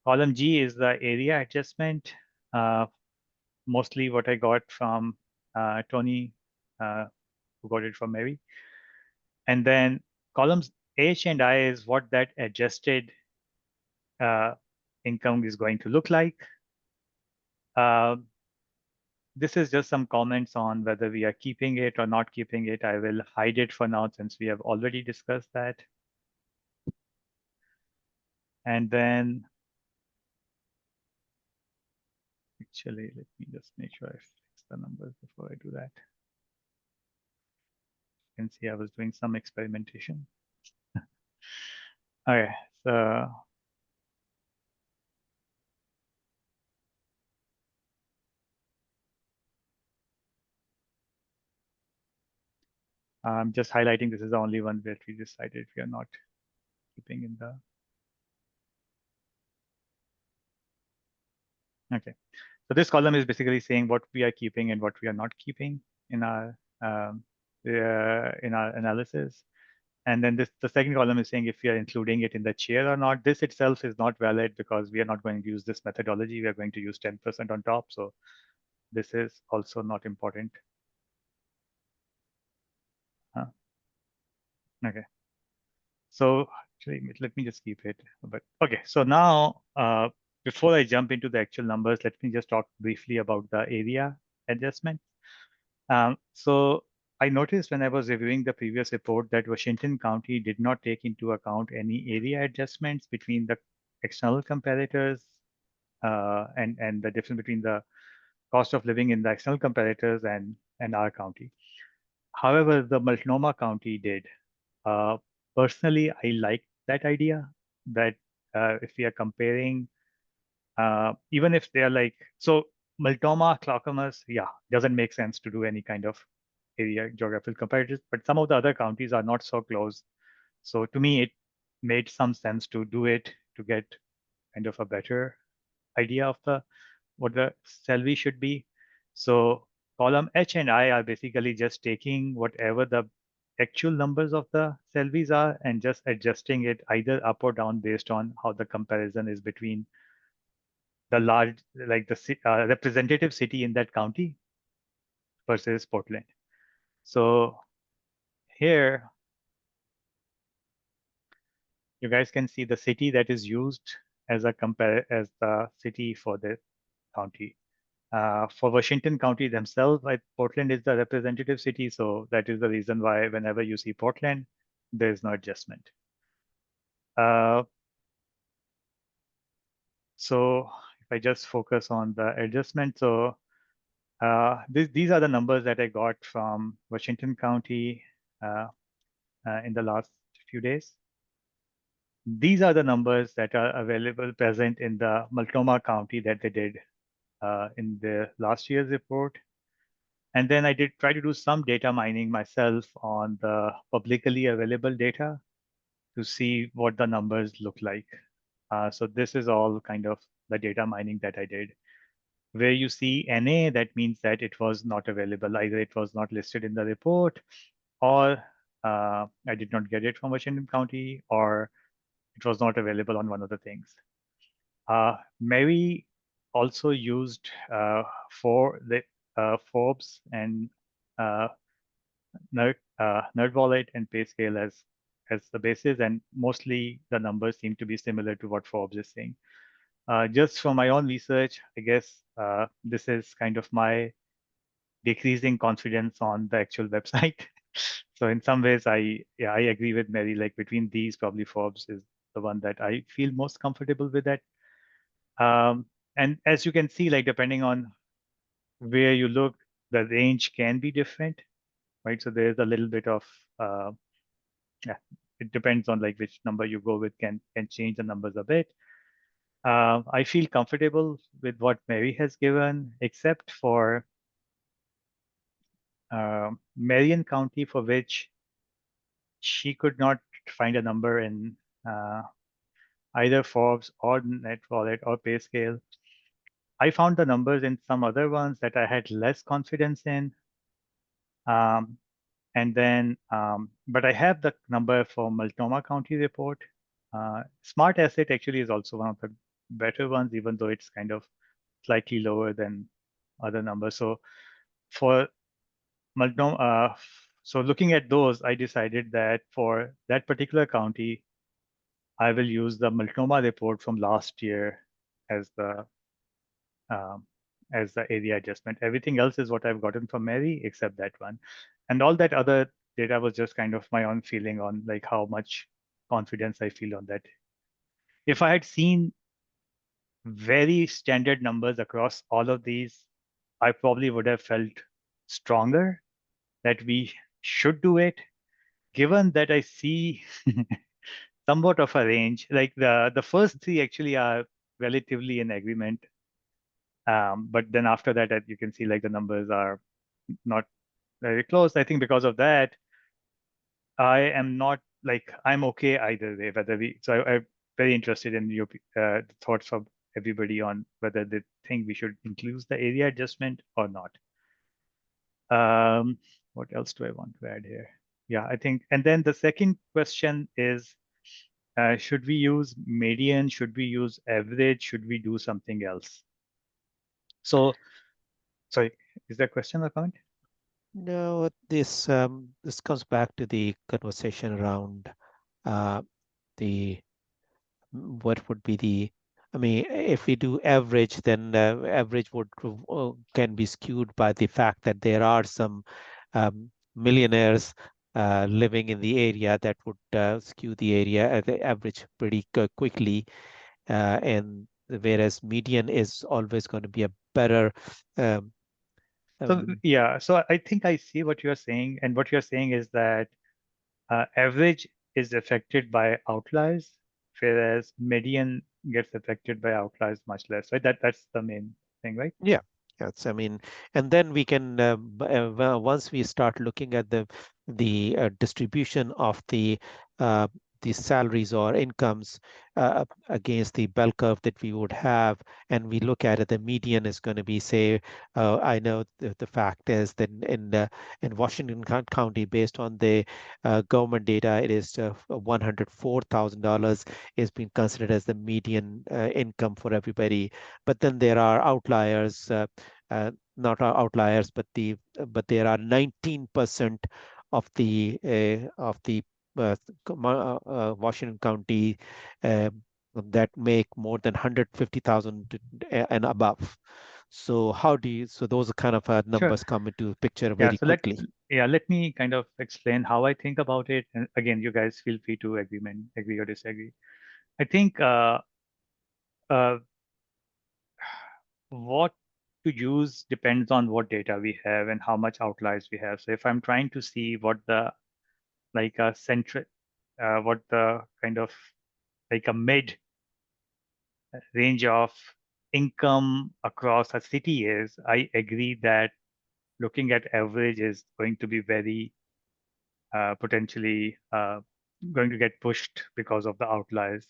Column G is the area adjustment. Mostly what I got from Tony, who got it from Mary. And then columns H and I is what that adjusted income is going to look like. This is just some comments on whether we are keeping it or not keeping it. I will hide it for now since we have already discussed that. And then, actually, let me just make sure I fix the numbers before I do that. You can see I was doing some experimentation. Okay, so I'm just highlighting this is the only one that we decided we are not keeping in the. Okay, so this column is basically saying what we are keeping and what we are not keeping in our analysis. And then the second column is saying if we are including it in the chair or not. This itself is not valid because we are not going to use this methodology. We are going to use 10% on top. So this is also not important. Okay. So actually, let me just keep it. But okay, so now before I jump into the actual numbers, let me just talk briefly about the area adjustment. So I noticed when I was reviewing the previous report that Washington County did not take into account any area adjustments between the external comparators and the difference between the cost of living in the external comparators and our county. However, the Multnomah County did. Personally, I like that idea that if we are comparing, even if they are like, so Multnomah, Clackamas, yeah, doesn't make sense to do any kind of area geographical comparators, but some of the other counties are not so close. So to me, it made some sense to do it to get kind of a better idea of what the SELVI should be. So column H and I are basically just taking whatever the actual numbers of the SELVIs are and just adjusting it either up or down based on how the comparison is between the large, like the representative city in that county versus Portland. So here, you guys can see the city that is used as the city for the county. For Washington County themselves, Portland is the representative city, so that is the reason why whenever you see Portland, there is no adjustment. So if I just focus on the adjustment, so these are the numbers that I got from Washington County in the last few days. These are the numbers that are available present in the Multnomah County that they did in the last year's report. And then I did try to do some data mining myself on the publicly available data to see what the numbers look like. So this is all kind of the data mining that I did. Where you see NA, that means that it was not available. Either it was not listed in the report, or I did not get it from Washington County, or it was not available on one of the things. Mary also used for the Forbes and NerdWallet and PayScale as the basis, and mostly the numbers seem to be similar to what Forbes is saying. Just from my own research, I guess this is kind of my decreasing confidence on the actual website. So in some ways, I agree with Mary. Like between these, probably Forbes is the one that I feel most comfortable with. That. And as you can see, like depending on where you look, the range can be different, right? So there's a little bit of yeah, it depends on like which number you go with can change the numbers a bit. I feel comfortable with what Mary has given, except for Marion County, for which she could not find a number in either Forbes or NetWallet or PayScale. I found the numbers in some other ones that I had less confidence in. And then, but I have the number for Multnomah County report. Smart Asset actually is also one of the better ones, even though it's kind of slightly lower than other numbers. So for Multnomah, so looking at those, I decided that for that particular county, I will use the Multnomah report from last year as the area adjustment. Everything else is what I've gotten from Mary, except that one. And all that other data was just kind of my own feeling on like how much confidence I feel on that. If I had seen very standard numbers across all of these, I probably would have felt stronger that we should do it, given that I see somewhat of a range. Like the first three actually are relatively in agreement, but then after that, you can see like the numbers are not very close. I think because of that, I am not like I'm okay either way. Whether we, so I'm very interested in your thoughts of everybody on whether they think we should include the area adjustment or not. What else do I want to add here? Yeah, I think, and then the second question is, should we use median? Should we use average? Should we do something else? So, sorry, is that a question or comment? No, this comes back to the conversation around the what would be the, I mean, if we do average, then average would can be skewed by the fact that there are some millionaires living in the area that would skew the area the average pretty quickly, and whereas median is always going to be a better. Um, So yeah, so I think I see what you're saying, and what you're saying is that average is affected by outliers, whereas median gets affected by outliers much less, right? That's the main thing, right? Yeah, yes. I mean, and then we can well, once we start looking at the distribution of the salaries or incomes against the bell curve that we would have, and we look at it, the median is going to be, say, I know the fact is that in Washington County, based on the government data, it is $104,000 is being considered as the median income for everybody. But then there are outliers, not outliers, but there are 19% of the Washington County uh, that make more than 150,000 and above. So how do you? So those are kind of Sure. numbers come into picture Yeah, very so quickly. let me kind of explain how I think about it. And again, you guys feel free to agree or disagree. I think what to use depends on what data we have and how much outliers we have. So if I'm trying to see what the like a central, what the kind of like a mid range of income across a city is, I agree that looking at average is going to be very potentially going to get pushed because of the outliers.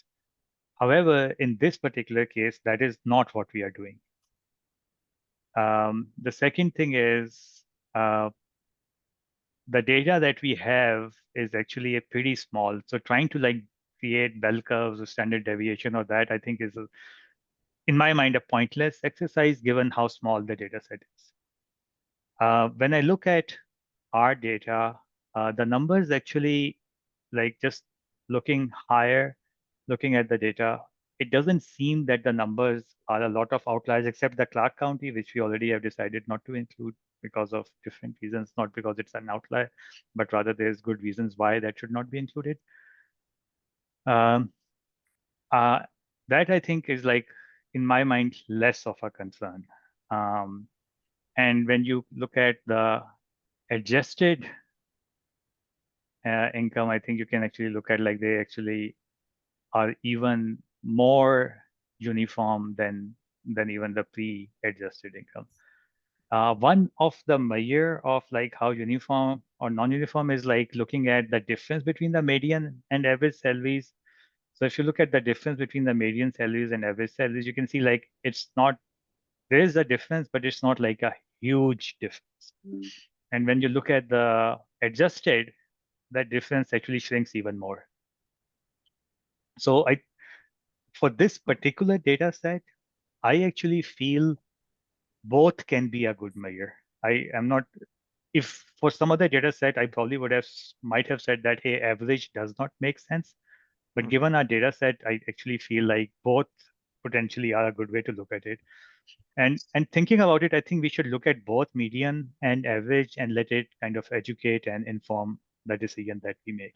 However, in this particular case, that is not what we are doing. The second thing is the data that we have is actually a pretty small. So trying to like create bell curves or standard deviation or that, I think is, in my mind, a pointless exercise given how small the data set is. When I look at our data, the numbers actually, like just looking higher, looking at the data, it doesn't seem that the numbers are a lot of outliers except the Clark County, which we already have decided not to include because of different reasons, not because it's an outlier, but rather there's good reasons why that should not be included. Um, that I think is like, in my mind, less of a concern. And when you look at the adjusted income, I think you can actually look at like they actually are even more uniform than even the pre-adjusted income. One of the measure of like how uniform or non-uniform is like looking at the difference between the median and average salaries. So if you look at the difference between the median salaries and average salaries, you can see like it's not, there is a difference, but it's not like a huge difference. And when you look at the adjusted, that difference actually shrinks even more. So for this particular data set, I actually feel both can be a good measure. I am not, if for some other data set, I probably might have said that, hey, average does not make sense. But given our data set, I actually feel like both potentially are a good way to look at it. And thinking about it, I think we should look at both median and average and let it kind of educate and inform the decision that we make.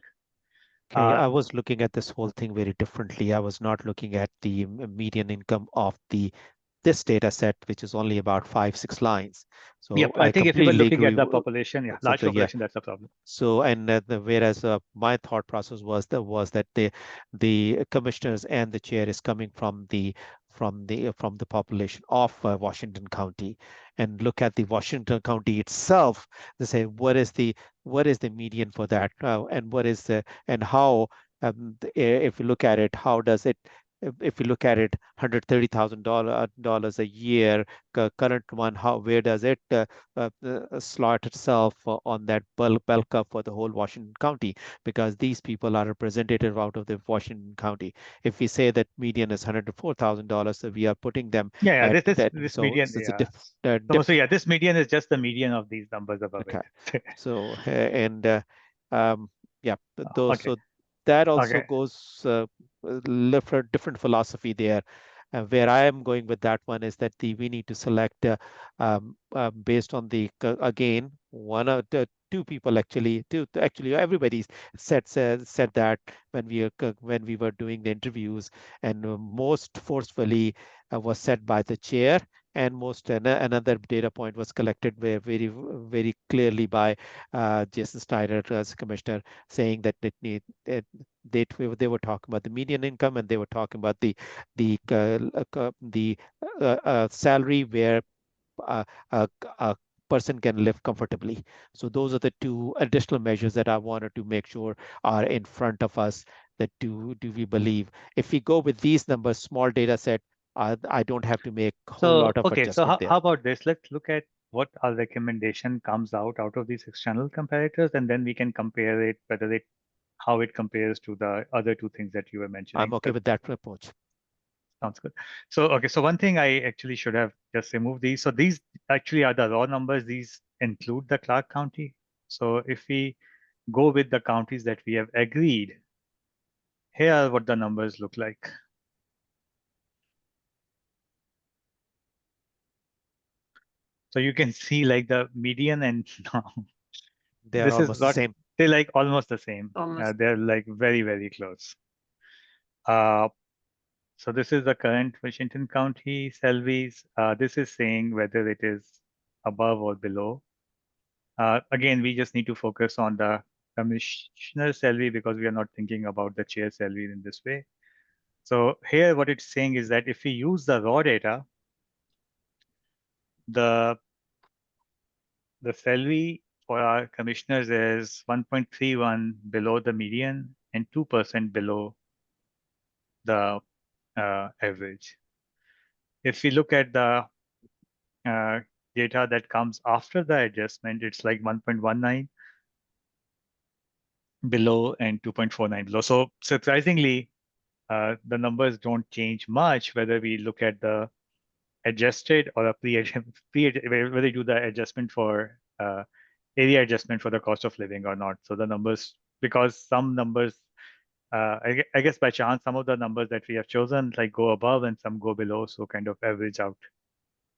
Okay, I was looking at this whole thing very differently. I was not looking at the median income of the this data set, which is only about 5-6 lines. So Yep, I think if you were completely looking at agree the with- population, yeah, so large the- yeah. population, that's the problem. So, and whereas my thought process was that the commissioners and the chair is coming from the population of Washington County, and look at the Washington County itself. They say what is the median for that, and what is the and how if you look at it, how does it if you look at it, $130,000 a year, current one, where does it slot itself on that bell curve for the whole Washington County, because these people are representative out of the Washington County. If we say that median is $104,000, so we are putting them Yeah, at that. this So median, it's yeah. So yeah, this median is just the median of these numbers above okay. it. So yeah, those Okay. so that also Okay. goes for different philosophy there. Where I am going with that one is that we need to select based on the again one of the two people actually everybody said that when we were doing the interviews, and most forcefully was said by the chair, and another data point was collected very very clearly by Jason Steiner as commissioner, saying that they were talking about the median income, and they were talking about the salary where a person can live comfortably. So those are the two additional measures that I wanted to make sure are in front of us. That do we believe if we go with these numbers, small data set, I don't have to make a whole lot of okay, so adjustment there. how about this? Let's look at what our recommendation comes out of these external comparators, and then we can compare it, how it compares to the other two things that you were mentioning. I'm okay with that approach. Sounds good. So, okay, so one thing I actually should have just removed these. So these actually are the raw numbers. These include the Clark County. So if we go with the counties that we have agreed, here are what the numbers look like. So you can see like the median and They're this is almost the not, same. they're like almost the same. Almost. They're like very, very close. So this is the current Washington County salaries. This is saying whether it is above or below. Again, we just need to focus on the commissioner salary because we are not thinking about the chair salary in this way. So here what it's saying is that if we use the raw data, the salary for our commissioners is 1.31 below the median and 2% below the average. If we look at the data that comes after the adjustment, it's like 1.19 below and 2.49 below. So surprisingly, the numbers don't change much whether we look at the adjusted or a whether you do the adjustment for area adjustment for the cost of living or not. So the numbers, because some numbers, I guess by chance, some of the numbers that we have chosen like go above and some go below, so kind of average out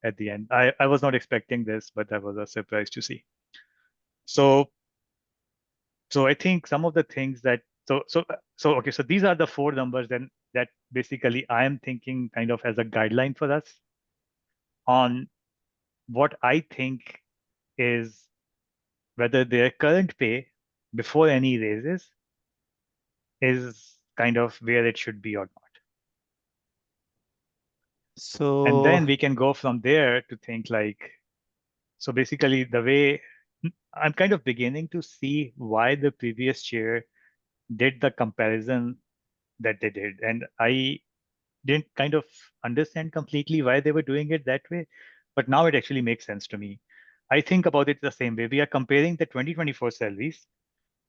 at the end. I was not expecting this, but that was a surprise to see. So I think some of the things that okay, so these are the four numbers then that basically I am thinking kind of as a guideline for us on what I think is whether their current pay before any raises is kind of where it should be or not. And then we can go from there to think like, so basically the way I'm kind of beginning to see why the previous chair did the comparison that they did. And I didn't kind of understand completely why they were doing it that way, but now it actually makes sense to me. I think about it the same way. We are comparing the 2024 salaries.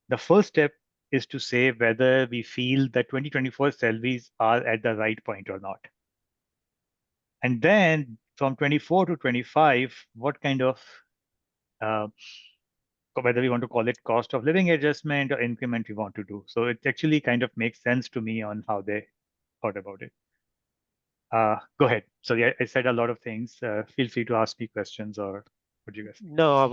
The first step is to say whether we feel that 2024 salaries are at the right point or not. And then from 24 to 25, what kind of, whether we want to call it cost of living adjustment or increment we want to do. So it actually kind of makes sense to me on how they thought about it. Go ahead. So yeah, I said a lot of things. Feel free to ask me questions or What do you guys? No, I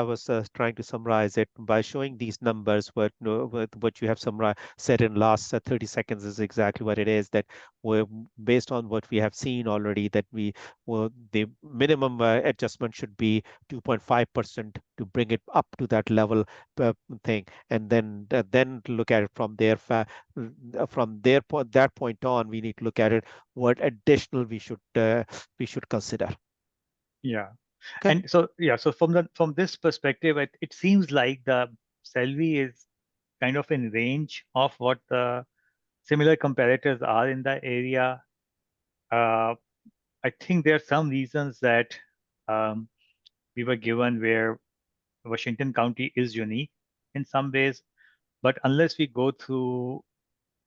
was trying to summarize it by showing these numbers. What you have summarized said in last 30 seconds is exactly what it is. That we're based on what we have seen already. That the minimum adjustment should be 2.5% to bring it up to that level thing, and then look at it from there. From that point on, we need to look at it. What additional we should consider. Yeah. Okay. And so, yeah, so from this perspective, it seems like the salary is kind of in range of what the similar comparators are in the area. I think there are some reasons that we were given where Washington County is unique in some ways, but unless we go through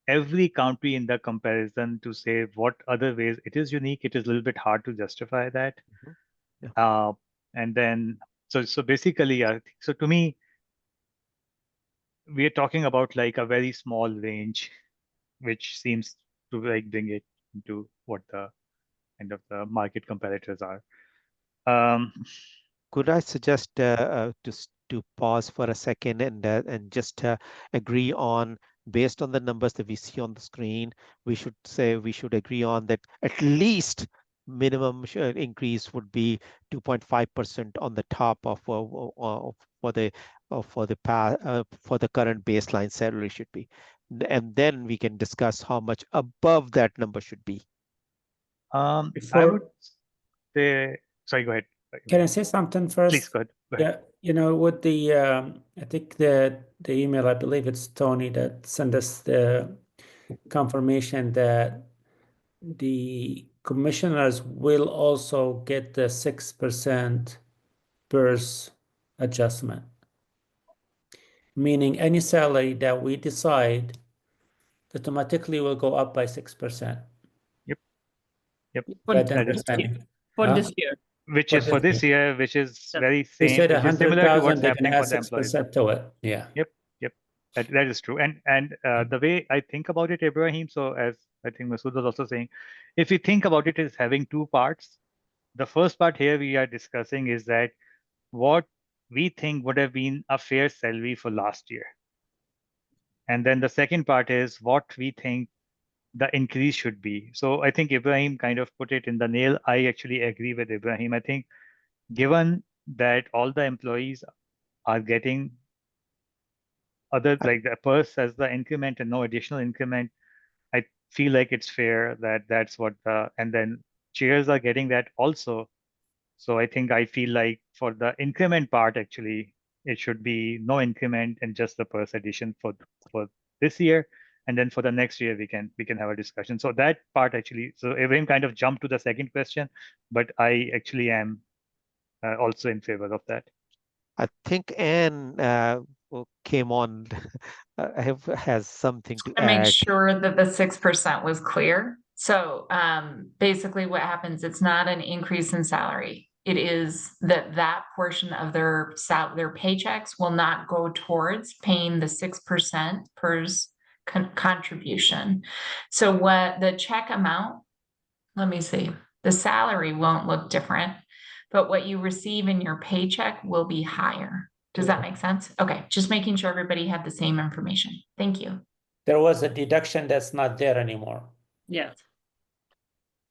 every county in the comparison to say what other ways it is unique, it is a little bit hard to justify that. Yeah. And then, so basically, so to me, we are talking about like a very small range, which seems to like bring it into what the kind of the market comparators are. Could I suggest just to pause for a second and just agree on, based on the numbers that we see on the screen, we should agree on that at least minimum increase would be 2.5% on the top of for the current baseline salary should be, and then we can discuss how much above that number should be. I Before- would say, sorry, go ahead. Can I say something first? Please go ahead. Go ahead. Yeah, with the I think the email, I believe it's Tony that sent us the confirmation that the commissioners will also get the 6% PERS adjustment. Meaning any salary that we decide automatically will go up by 6%. Yep. Right, That is true. For this year. Which For is for this this year, which is very They same, said which is similar to 100,000, what's they're gonna happening add for the employees. 6% to it. Yeah. Yep. That is true. And the way I think about it, Ibrahim, so as I think Masood was also saying, if we think about it as having two parts, the first part here we are discussing is that what we think would have been a fair salary for last year. And then the second part is what we think the increase should be. So I think Ibrahim kind of put it in the nail. I actually agree with Ibrahim. I think given that all the employees are getting other like the PERS as the increment and no additional increment, I feel like it's fair that that's what and then chairs are getting that also. So I think I feel like for the increment part, actually, it should be no increment and just the PERS addition for this year. And then for the next year, we can have a discussion. So that part actually, so Ibrahim kind of jumped to the second question, but I actually am also in favor of that. I think Anne came on, has something to To make add. sure that the 6% was clear. So basically what happens, it's not an increase in salary. It is that portion of their paychecks will not go towards paying the 6% PERS contribution. So what the check amount, let me see, the salary won't look different, but what you receive in your paycheck will be higher. Does that make sense? Okay, just making sure everybody had the same information. Thank you. There was a deduction that's not there anymore, Yeah.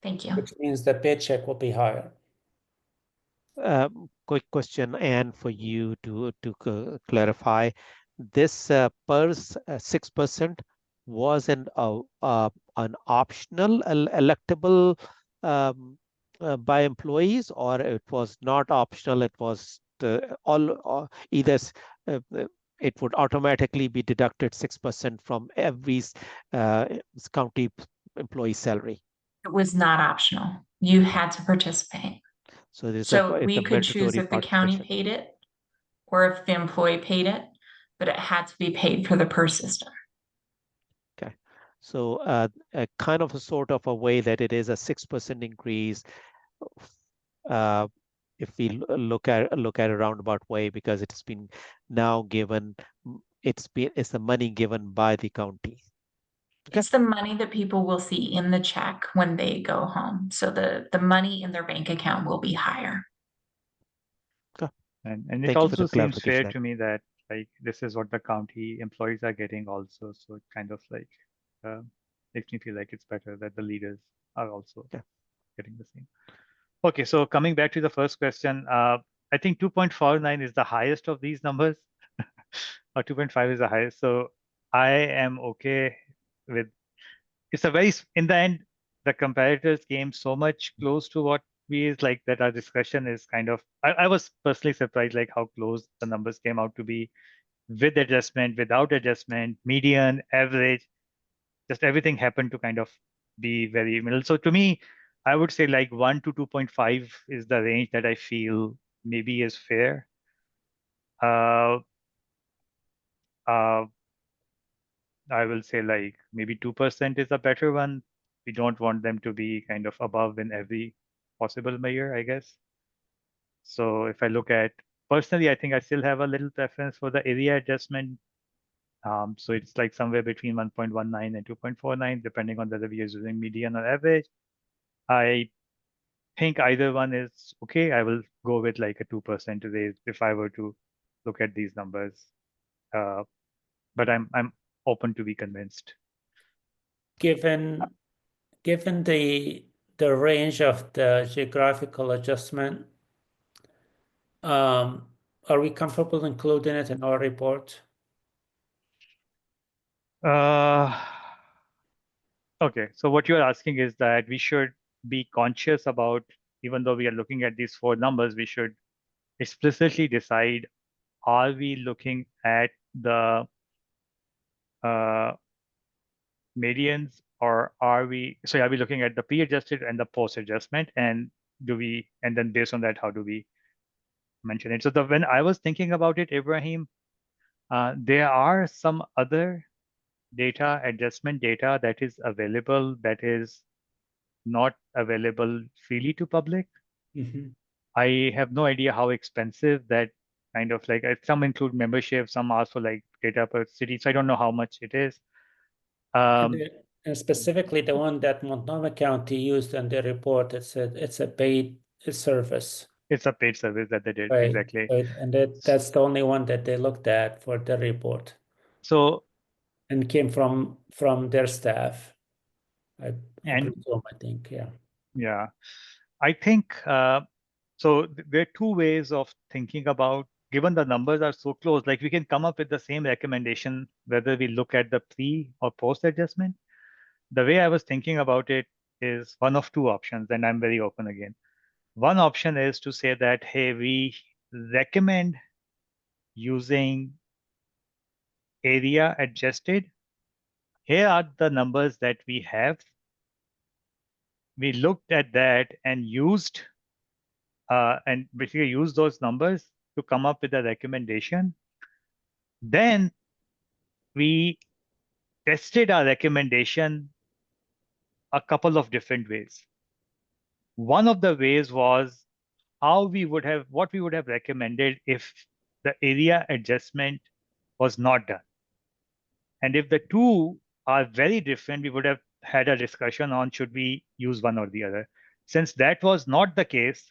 Thank you. which means the paycheck will be higher. Quick question, Anne, for you to clarify. This PERS 6% was an optional electable by employees, or it was not optional? It was either it would automatically be deducted 6% from every county employee salary. It was not optional. You had to participate. So we could choose if the county paid it or if the employee paid it, but it had to be paid for the PERS system. Okay, so a kind of a sort of a way that it is a 6% increase. If we look at a roundabout way, because it's been now given, it's the money given by the county. Okay. It's the money that people will see in the check when they go home. So the money in their bank account will be higher. Okay. And it Thank you for also the seems fair clarification. to me that like this is what the county employees are getting also. So it kind of like makes me feel like it's better that the leaders are also Yeah. getting the same. Okay, so coming back to the first question, I think 2.49 is the highest of these numbers, or 2.5 is the highest. So I am okay with. It's a very in the end, the comparators came so much close to what we is like that our discussion is kind of. I was personally surprised like how close the numbers came out to be, with adjustment, without adjustment, median, average, just everything happened to kind of be very middle. So to me, I would say like 1 to 2.5 is the range that I feel maybe is fair. Uh, uh, I will say like maybe 2% is a better one. We don't want them to be kind of above in every possible measure, I guess. So if I look at personally, I think I still have a little preference for the area adjustment. So it's like somewhere between 1.19 and 2.49, depending on whether we are using median or average. I think either one is okay. I will go with like a 2% raise if I were to look at these numbers. But I'm open to be convinced. Given the range of the geographical adjustment, are we comfortable including it in our report? Okay, so what you're asking is that we should be conscious about, even though we are looking at these four numbers, we should explicitly decide, are we looking at the medians, or are we looking at the pre-adjusted and the post-adjustment, and then based on that, how do we mention it? So when I was thinking about it, Ibrahim, there are some other data, adjustment data that is available that is not available freely to public. Mm-hmm. I have no idea how expensive that kind of like, some include membership, some ask for like data per city. So I don't know how much it is. And specifically the one that Montgomery County used in their report, it's a paid service. It's a paid service that they did, Right, exactly. right. And that's the only one that they looked at for the report. So and came from their staff. I and presume, I think, yeah. yeah, I think so. There are two ways of thinking about, given the numbers are so close, like we can come up with the same recommendation whether we look at the pre or post adjustment. The way I was thinking about it is one of two options, and I'm very open again. One option is to say that, hey, we recommend using area adjusted. Here are the numbers that we have. We looked at that and used and basically used those numbers to come up with a recommendation. Then we tested our recommendation a couple of different ways. One of the ways was what we would have recommended if the area adjustment was not done. And if the two are very different, we would have had a discussion on should we use one or the other. Since that was not the case,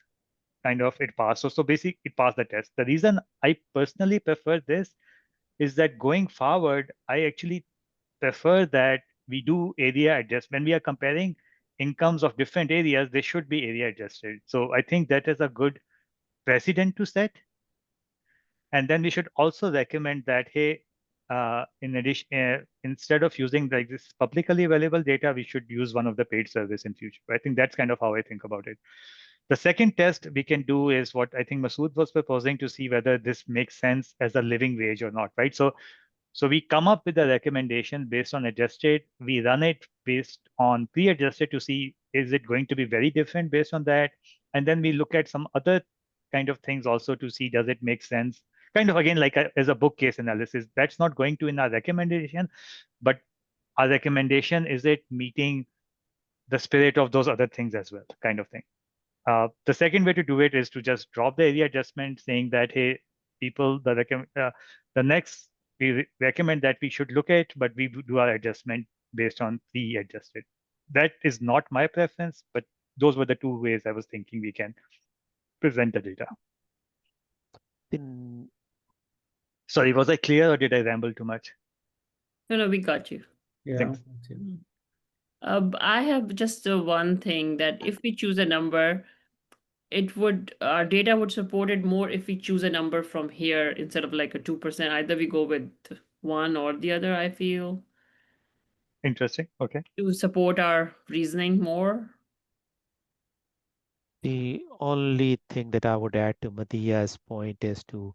kind of it passed. So basically it passed the test. The reason I personally prefer this is that going forward, I actually prefer that we do area adjust. When we are comparing incomes of different areas, they should be area adjusted. So I think that is a good precedent to set. And then we should also recommend that, hey, in addition, instead of using like this publicly available data, we should use one of the paid service in future. I think that's kind of how I think about it. The second test we can do is what I think Masood was proposing, to see whether this makes sense as a living wage or not, right? So we come up with a recommendation based on adjusted. We run it based on pre-adjusted to see, is it going to be very different based on that? And then we look at some other kind of things also to see, does it make sense? Kind of again, like as a book case analysis. That's not going to in our recommendation, but our recommendation, is it meeting the spirit of those other things as well, kind of thing. The second way to do it is to just drop the area adjustment, saying that, hey, people, the next we recommend that we should look at, but we do our adjustment based on pre-adjusted. That is not my preference, but those were the two ways I was thinking we can present the data. Sorry, was I clear or did I ramble too much? No, we got you. Yeah. Thanks. I have just one thing that if we choose a number, it would our data would support it more if we choose a number from here instead of like a 2%. Either we go with one or the other, I feel, Interesting. Okay. to support our reasoning more. The only thing that I would add to Madia's point is to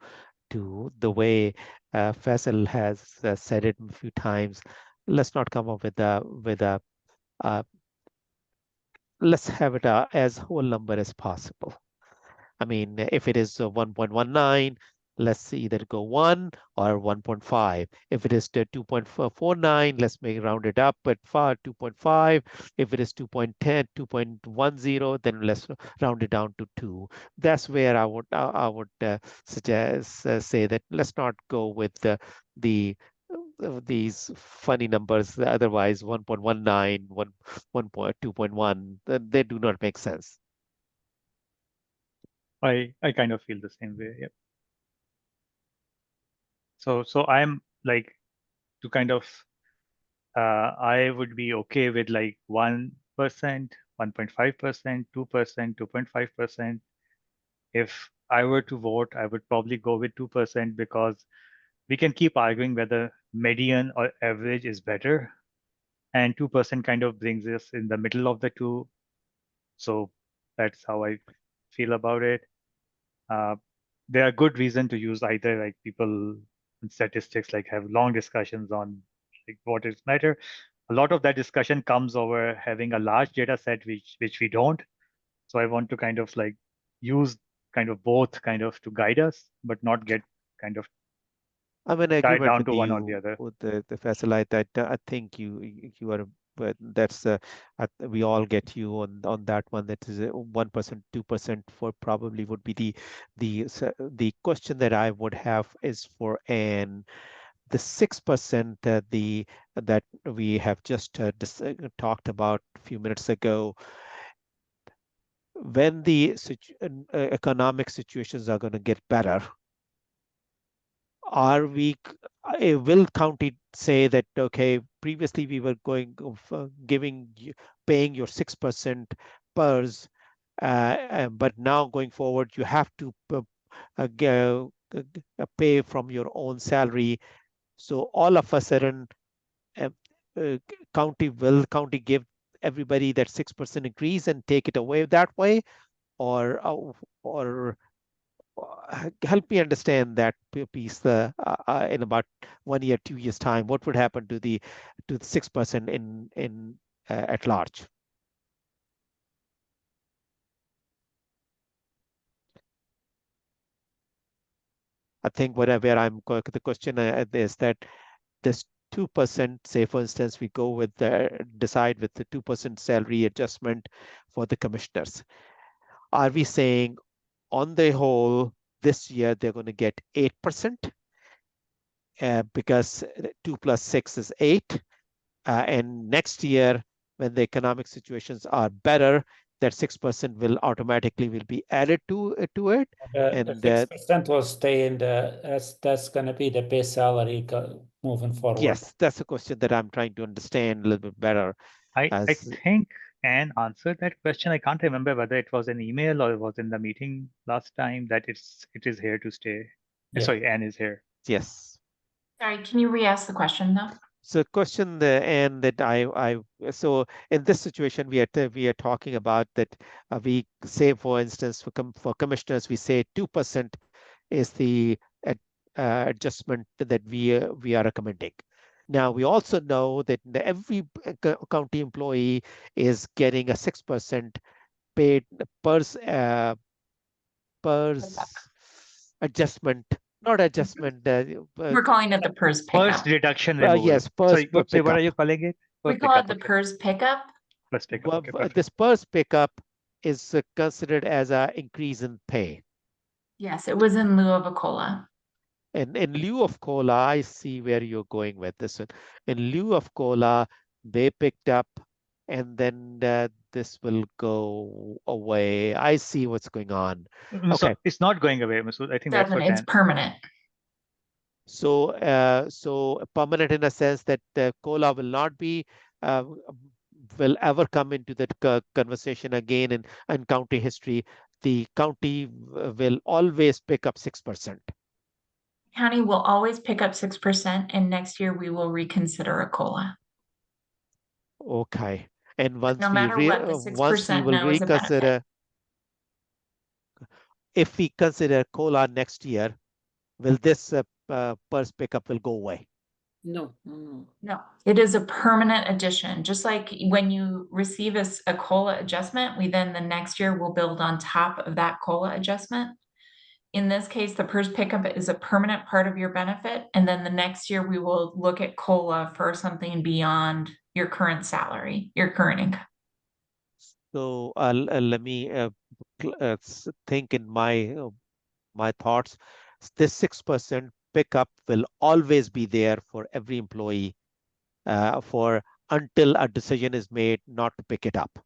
the way Faisal has said it a few times. Let's not come up with a let's have it as whole number as possible. I mean, if it is 1.19, let's either go 1 or 1.5. If it is 2.49, let's make round it up at 2.5. If it is 2.10, 2.10, then let's round it down to 2. That's where I would suggest say that let's not go with these funny numbers. Otherwise, 1.19, 2.1, they do not make sense. I kind of feel the same way. Yep. So I'm like to kind of I would be okay with like 1%, 1.5%, 2%, 2.5%. If I were to vote, I would probably go with 2% because we can keep arguing whether median or average is better. And 2% kind of brings us in the middle of the two. So that's how I feel about it. There are good reasons to use either, like people in statistics like have long discussions on like what is matter. A lot of that discussion comes over having a large data set which we don't. So I want to kind of like use kind of both kind of to guide us, but not get kind of I'm in tied agreement down with to one or the you other. with the Faisal. I think you are, but that's we all get you on that one. That is 1%, 2% for probably would be the question that I would have is for the 6% that we have just talked about a few minutes ago. When the economic situations are going to get better, are we will county say that okay, previously we were going paying your 6% PERS, but now going forward you have to pay from your own salary. So all of a sudden, uh, county give everybody that 6% increase and take it away that way, or help me understand that piece in about 1 year, 2 years time. What would happen to the 6% in at large? I think where I'm going, the question is that this 2%, say for instance, we go with decide with the 2% salary adjustment for the commissioners. Are we saying on the whole this year they're going to get 8%? Because 2 plus 6 is 8. And next year, when the economic situations are better, that 6% will automatically be added to it. The 6% will stay in that's going to be the base salary moving forward. Yes, that's a question that I'm trying to understand a little bit better. I think Anne answered that question. I can't remember whether it was an email or it was in the meeting last time that it is here to stay. Yeah. Sorry, Anne is here. Yes. Sorry, can you re-ask the question though? So question and that so in this situation we are talking about that we say, for instance, for commissioners we say 2% is the adjustment that we are recommending. Now we also know that every county employee is getting a 6% paid PERS adjustment, not adjustment. We're calling it the PERS pickup. First reduction removal. Yes, PERS what are you calling it? We call it the PERS pickup. PERS pickup. Okay, this PERS pickup is considered as an increase in pay. Yes, it was in lieu of a COLA. And in lieu of COLA, I see where you're going with this one. In lieu of COLA, they picked up and then this will go away. I see what's going on. So Okay. it's not going away, Masood. I think that's what It's permanent. So, so permanent in a sense that COLA will not be will ever come into that conversation again in county history. The county will always pick up 6%. County will always pick up 6%, and next year we will reconsider a COLA. Okay, and once No we matter what, the once we 6% will now is a benefit. reconsider, if we consider COLA next year, will this PERS pickup will go away? No. No, it is a permanent addition. Just like when you receive a COLA adjustment, we then the next year will build on top of that COLA adjustment. In this case, the PERS pickup is a permanent part of your benefit. And then the next year we will look at COLA for something beyond your current salary, your current income. So let me think in my thoughts. This 6% pickup will always be there for every employee for until a decision is made not to pick it up.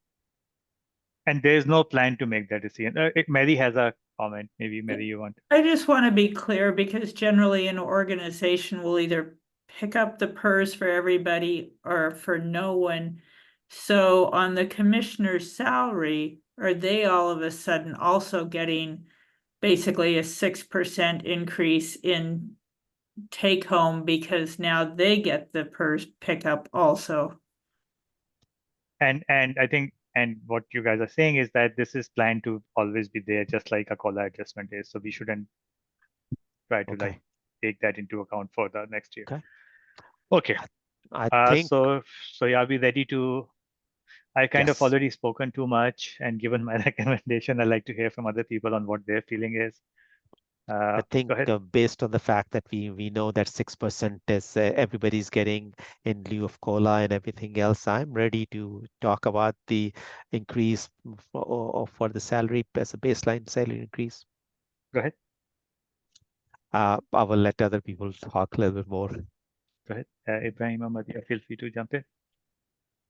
And there's no plan to make that decision. Mary has a comment. Maybe Mary, you want. I just want to be clear because generally an organization will either pick up the PERS for everybody or for no one. So on the commissioner's salary, are they all of a sudden also getting basically a 6% increase in take home because now they get the PERS pickup also? And I think, and what you guys are saying is that this is planned to always be there, just like a COLA adjustment is. So we shouldn't try to like take that into account for the next year. Okay. I think so are we ready to? I kind of already spoken too much and given my recommendation. I'd like to hear from other people on what their feeling is. I think based on the fact that we know that 6% is everybody's getting in lieu of COLA and everything else, I'm ready to talk about the increase for the salary as a baseline salary increase. Go ahead. I will let other people talk a little bit more. Go ahead. Ibrahim or Madia, feel free to jump in.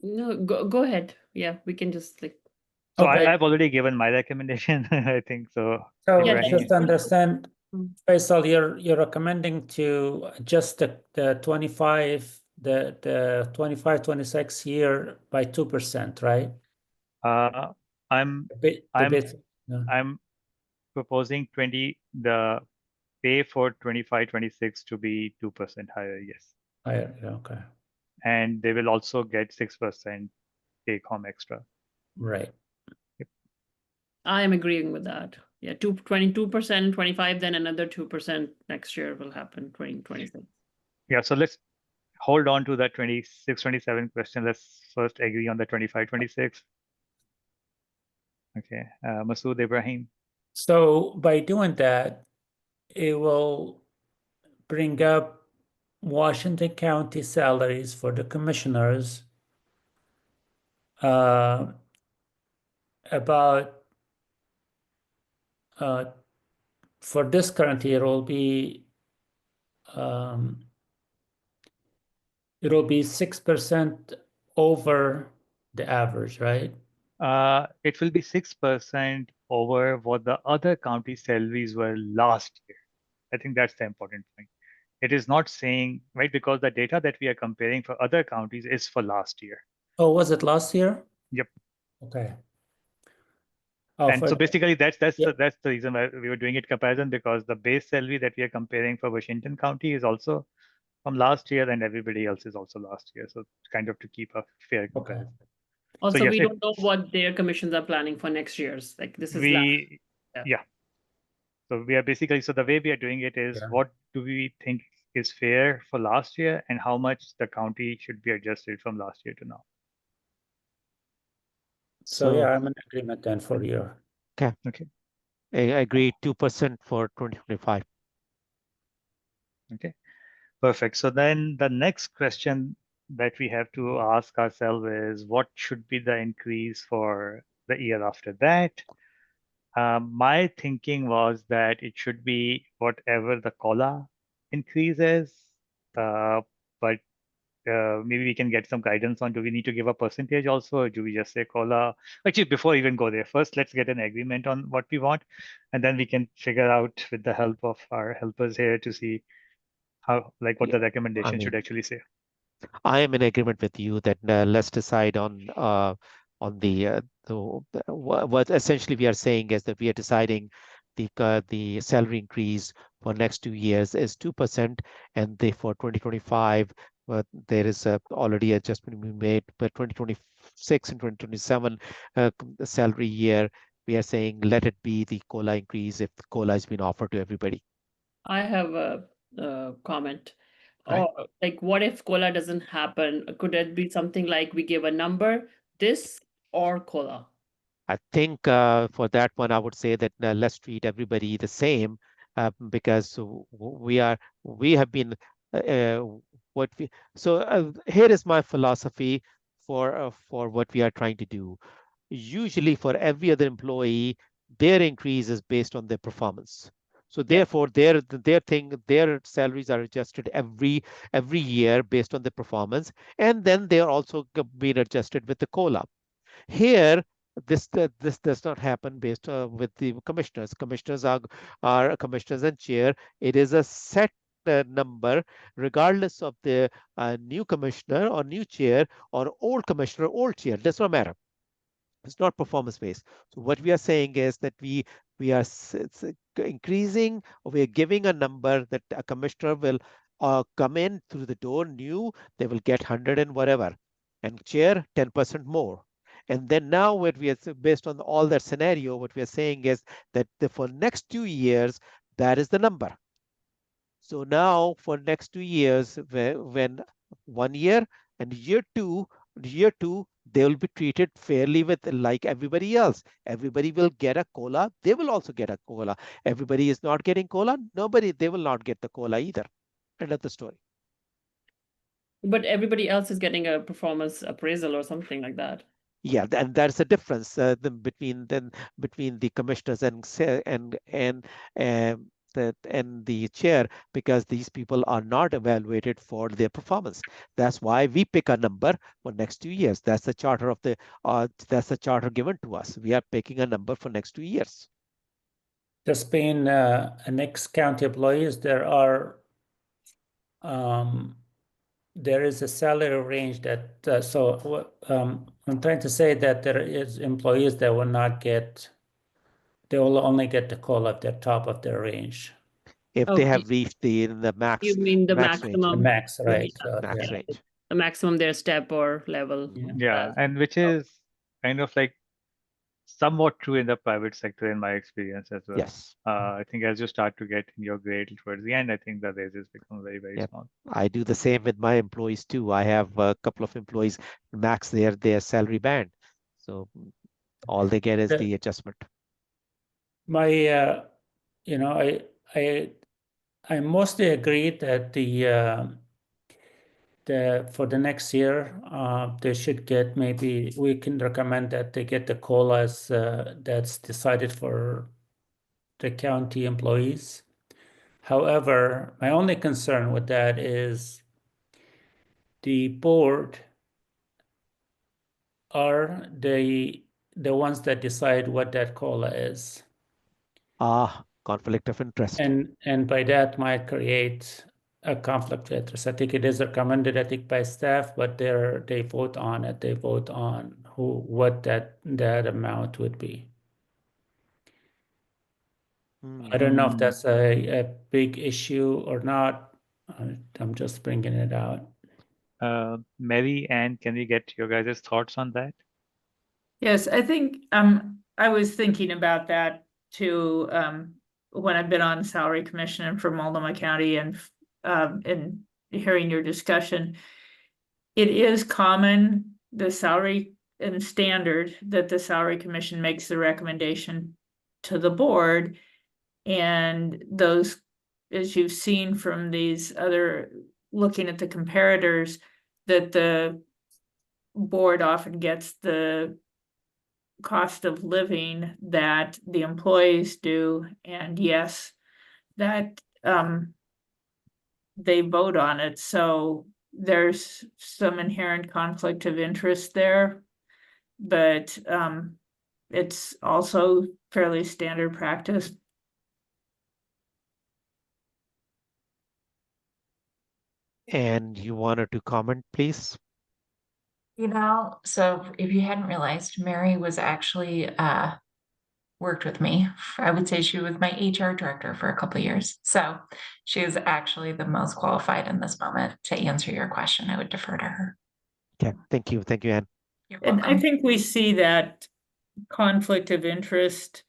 No, go ahead. Yeah, we can just like. So I've already given my recommendation. I think so. So Ibrahim, just to understand, Faisal, you're recommending to adjust the 25 the 25-26 year by 2%, right? I'm proposing the pay for 25-26 to be 2% higher. Yes. Higher. Okay. And they will also get 6% take home extra. Right. Yep. I am agreeing with that. Yeah, 22%, 25, then another 2% next year will happen, 2026. Yeah, so let's hold on to that 26-27 question. Let's first agree on the 25-26. Okay, Masood, Ibrahim. So by doing that, it will bring up Washington County salaries for the commissioners about for this current year will be it'll be 6% over the average, right? It will be 6% over what the other county salaries were last year. I think that's the important point. It is not saying, right, because the data that we are comparing for other counties is for last year. Oh, was it last year? Yep. Okay. And so basically that's the reason why we were doing it comparison, because the base salary that we are comparing for Washington County is also from last year and everybody else is also last year. So kind of to keep a fair comparison. Okay. Also, so yes, we don't know what their commissions are planning for next year's. Like this is So we are basically, so the way we are doing it is what do we think is fair for last year and how much the county should be adjusted from last year to now. So yeah, I'm in agreement then for you. Okay. Okay. I agree 2% for 2025. Okay, perfect. So then the next question that we have to ask ourselves is what should be the increase for the year after that? My thinking was that it should be whatever the COLA increase is, but maybe we can get some guidance on, do we need to give a percentage also, or do we just say COLA? Actually, before even go there, first let's get an agreement on what we want, and then we can figure out with the help of our helpers here to see how, like, what Yeah, the recommendation I should mean, actually say. I am in agreement with you that let's decide on what essentially we are saying is that we are deciding the salary increase for next 2 years is 2%, and for 2025, there is already adjustment we made, but 2026 and 2027 the salary year, we are saying let it be the COLA increase if the COLA has been offered to everybody. I have a comment. Right. Or like, what if COLA doesn't happen? Could it be something like we give a number, this or COLA? I think for that one, I would say that let's treat everybody the same, because we have been what we. So here is my philosophy for what we are trying to do. Usually, for every other employee, their increase is based on their performance. So therefore, their salaries are adjusted every year based on the performance, and then they are also being adjusted with the COLA. Here, this does not happen based with the commissioners. Commissioners are commissioners and chair. It is a set number, regardless of the new commissioner or new chair or old commissioner, old chair. Does not matter. It's not performance based. So what we are saying is that we are increasing, or we are giving a number that a commissioner will come in through the door new, they will get 100 and whatever, and chair 10% more. And then now what we are, based on all that scenario, what we are saying is that for next 2 years, that is the number. So now for next 2 years, when 1 year and year two, they will be treated fairly with like everybody else. Everybody will get a COLA. They will also get a COLA. Everybody is not getting COLA. They will not get the COLA either. End of the story. But everybody else is getting a performance appraisal or something like that. Yeah, and that's the difference between the commissioners and the chair, because these people are not evaluated for their performance. That's why we pick a number for next 2 years. That's the charter that's the charter given to us. We are picking a number for next 2 years. Just being an ex-county employees, there is a salary range that I'm trying to say that there is employees that will not get, they will only get the COLA at the top of their range. If they have reached the max. You mean the max range. maximum? The max, right? Max range. The maximum their step or level. Yeah, and which is kind of like somewhat true in the private sector in my experience as well. Yes. I think as you start to get in your grade towards the end, I think the raises become very, very small. I do the same with my employees too. I have a couple of employees max their salary band. So all they get is the adjustment. My, I mostly agree that for the next year, they should get, maybe we can recommend that they get the COLAs that's decided for the county employees. However, my only concern with that is the board are the ones that decide what that COLA is. Conflict of interest. And by that might create a conflict of interest. I think it is recommended, I think, by staff, but they vote on it. They vote on what that amount would be. I don't know if that's a big issue or not. I'm just bringing it out. Mary Ann, can we get your guys' thoughts on that? Yes, I think I was thinking about that too when I've been on the salary commission for Multnomah County and hearing your discussion. It is common, the salary and standard, that the salary commission makes the recommendation to the board, and those, as you've seen from these other, looking at the comparators, that the board often gets the cost of living that the employees do, and yes, that they vote on it. So there's some inherent conflict of interest there, but it's also fairly standard practice. And you wanted to comment, please? So if you hadn't realized, Mary was actually worked with me. I would say she was my HR director for a couple of years. So she is actually the most qualified in this moment to answer your question. I would defer to her. Okay, thank you. Thank you, Anne. You're And I welcome. think we see that conflict of interest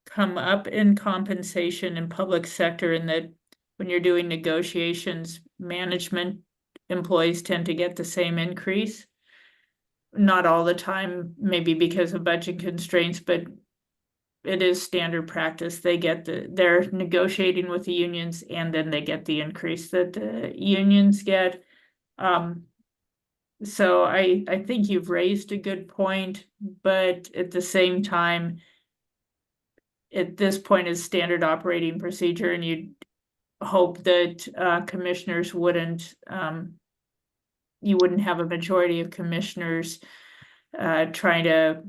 come up in compensation in public sector, in that when you're doing negotiations, management employees tend to get the same increase. Not all the time, maybe because of budget constraints, but it is standard practice. They're negotiating with the unions, and then they get the increase that the unions get. So I think you've raised a good point, but at the same time, at this point is standard operating procedure, and you'd hope that commissioners wouldn't, you wouldn't have a majority of commissioners trying to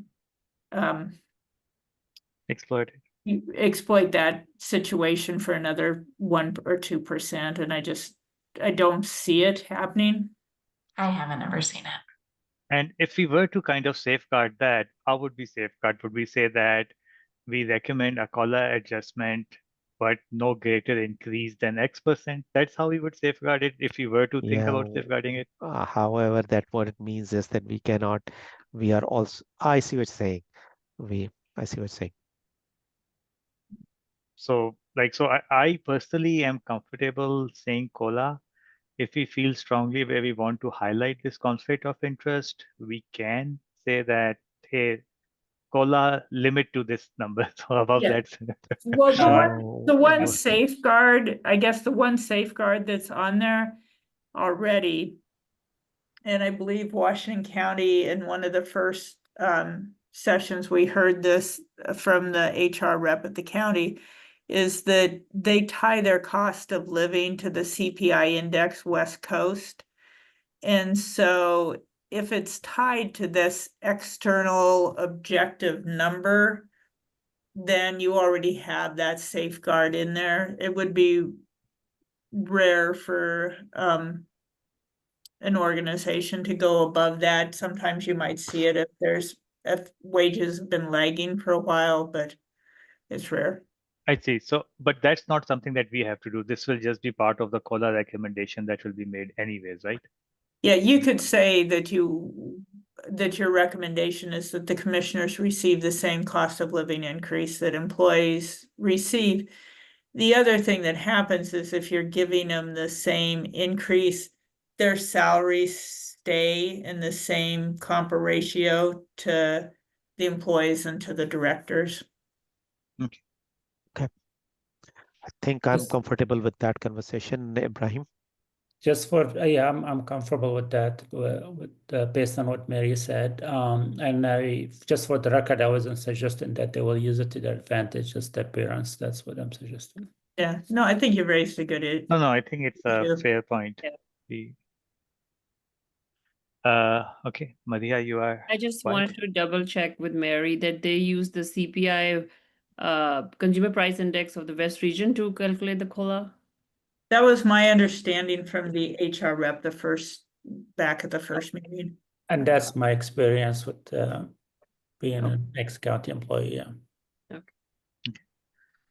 exploit that situation for another 1 or 2%, and I don't see it happening. I haven't ever seen it. And if we were to kind of safeguard that, how would we safeguard? Would we say that we recommend a COLA adjustment, but no greater increase than X%? That's how we would safeguard it if we were to think about safeguarding it. However, that what it means is that we are also, I see what you're saying. I see what you're saying. So I personally am comfortable saying COLA. If we feel strongly where we want to highlight this conflict of interest, we can say that, hey, COLA limit to this number. So above that. Well, the one safeguard, I guess the one safeguard that's on there already, and I believe Washington County, in one of the first sessions, we heard this from the HR rep at the county, is that they tie their cost of living to the CPI index West Coast. And so if it's tied to this external objective number, then you already have that safeguard in there. It would be rare for an organization to go above that. Sometimes you might see it if wages have been lagging for a while, but it's rare. I see. So, but that's not something that we have to do. This will just be part of the COLA recommendation that will be made anyways, right? Yeah, you could say that your recommendation is that the commissioners receive the same cost of living increase that employees receive. The other thing that happens is if you're giving them the same increase, their salaries stay in the same compa ratio to the employees and to the directors. Okay. I think I'm comfortable with that conversation, Ibrahim. Just for I'm comfortable with that, based on what Mary said. And just for the record, I wasn't suggesting that they will use it to their advantage, just the appearance. That's what I'm suggesting. Yeah, no, I think you raised a good issue. No, I think it's a fair point. Okay, Maria, you are. I just wanted to double check with Mary that they use the CPI consumer price index of the West region to calculate the COLA. That was my understanding from the HR rep back at the first meeting. And that's my experience with being an ex-county employee. Yeah. Okay.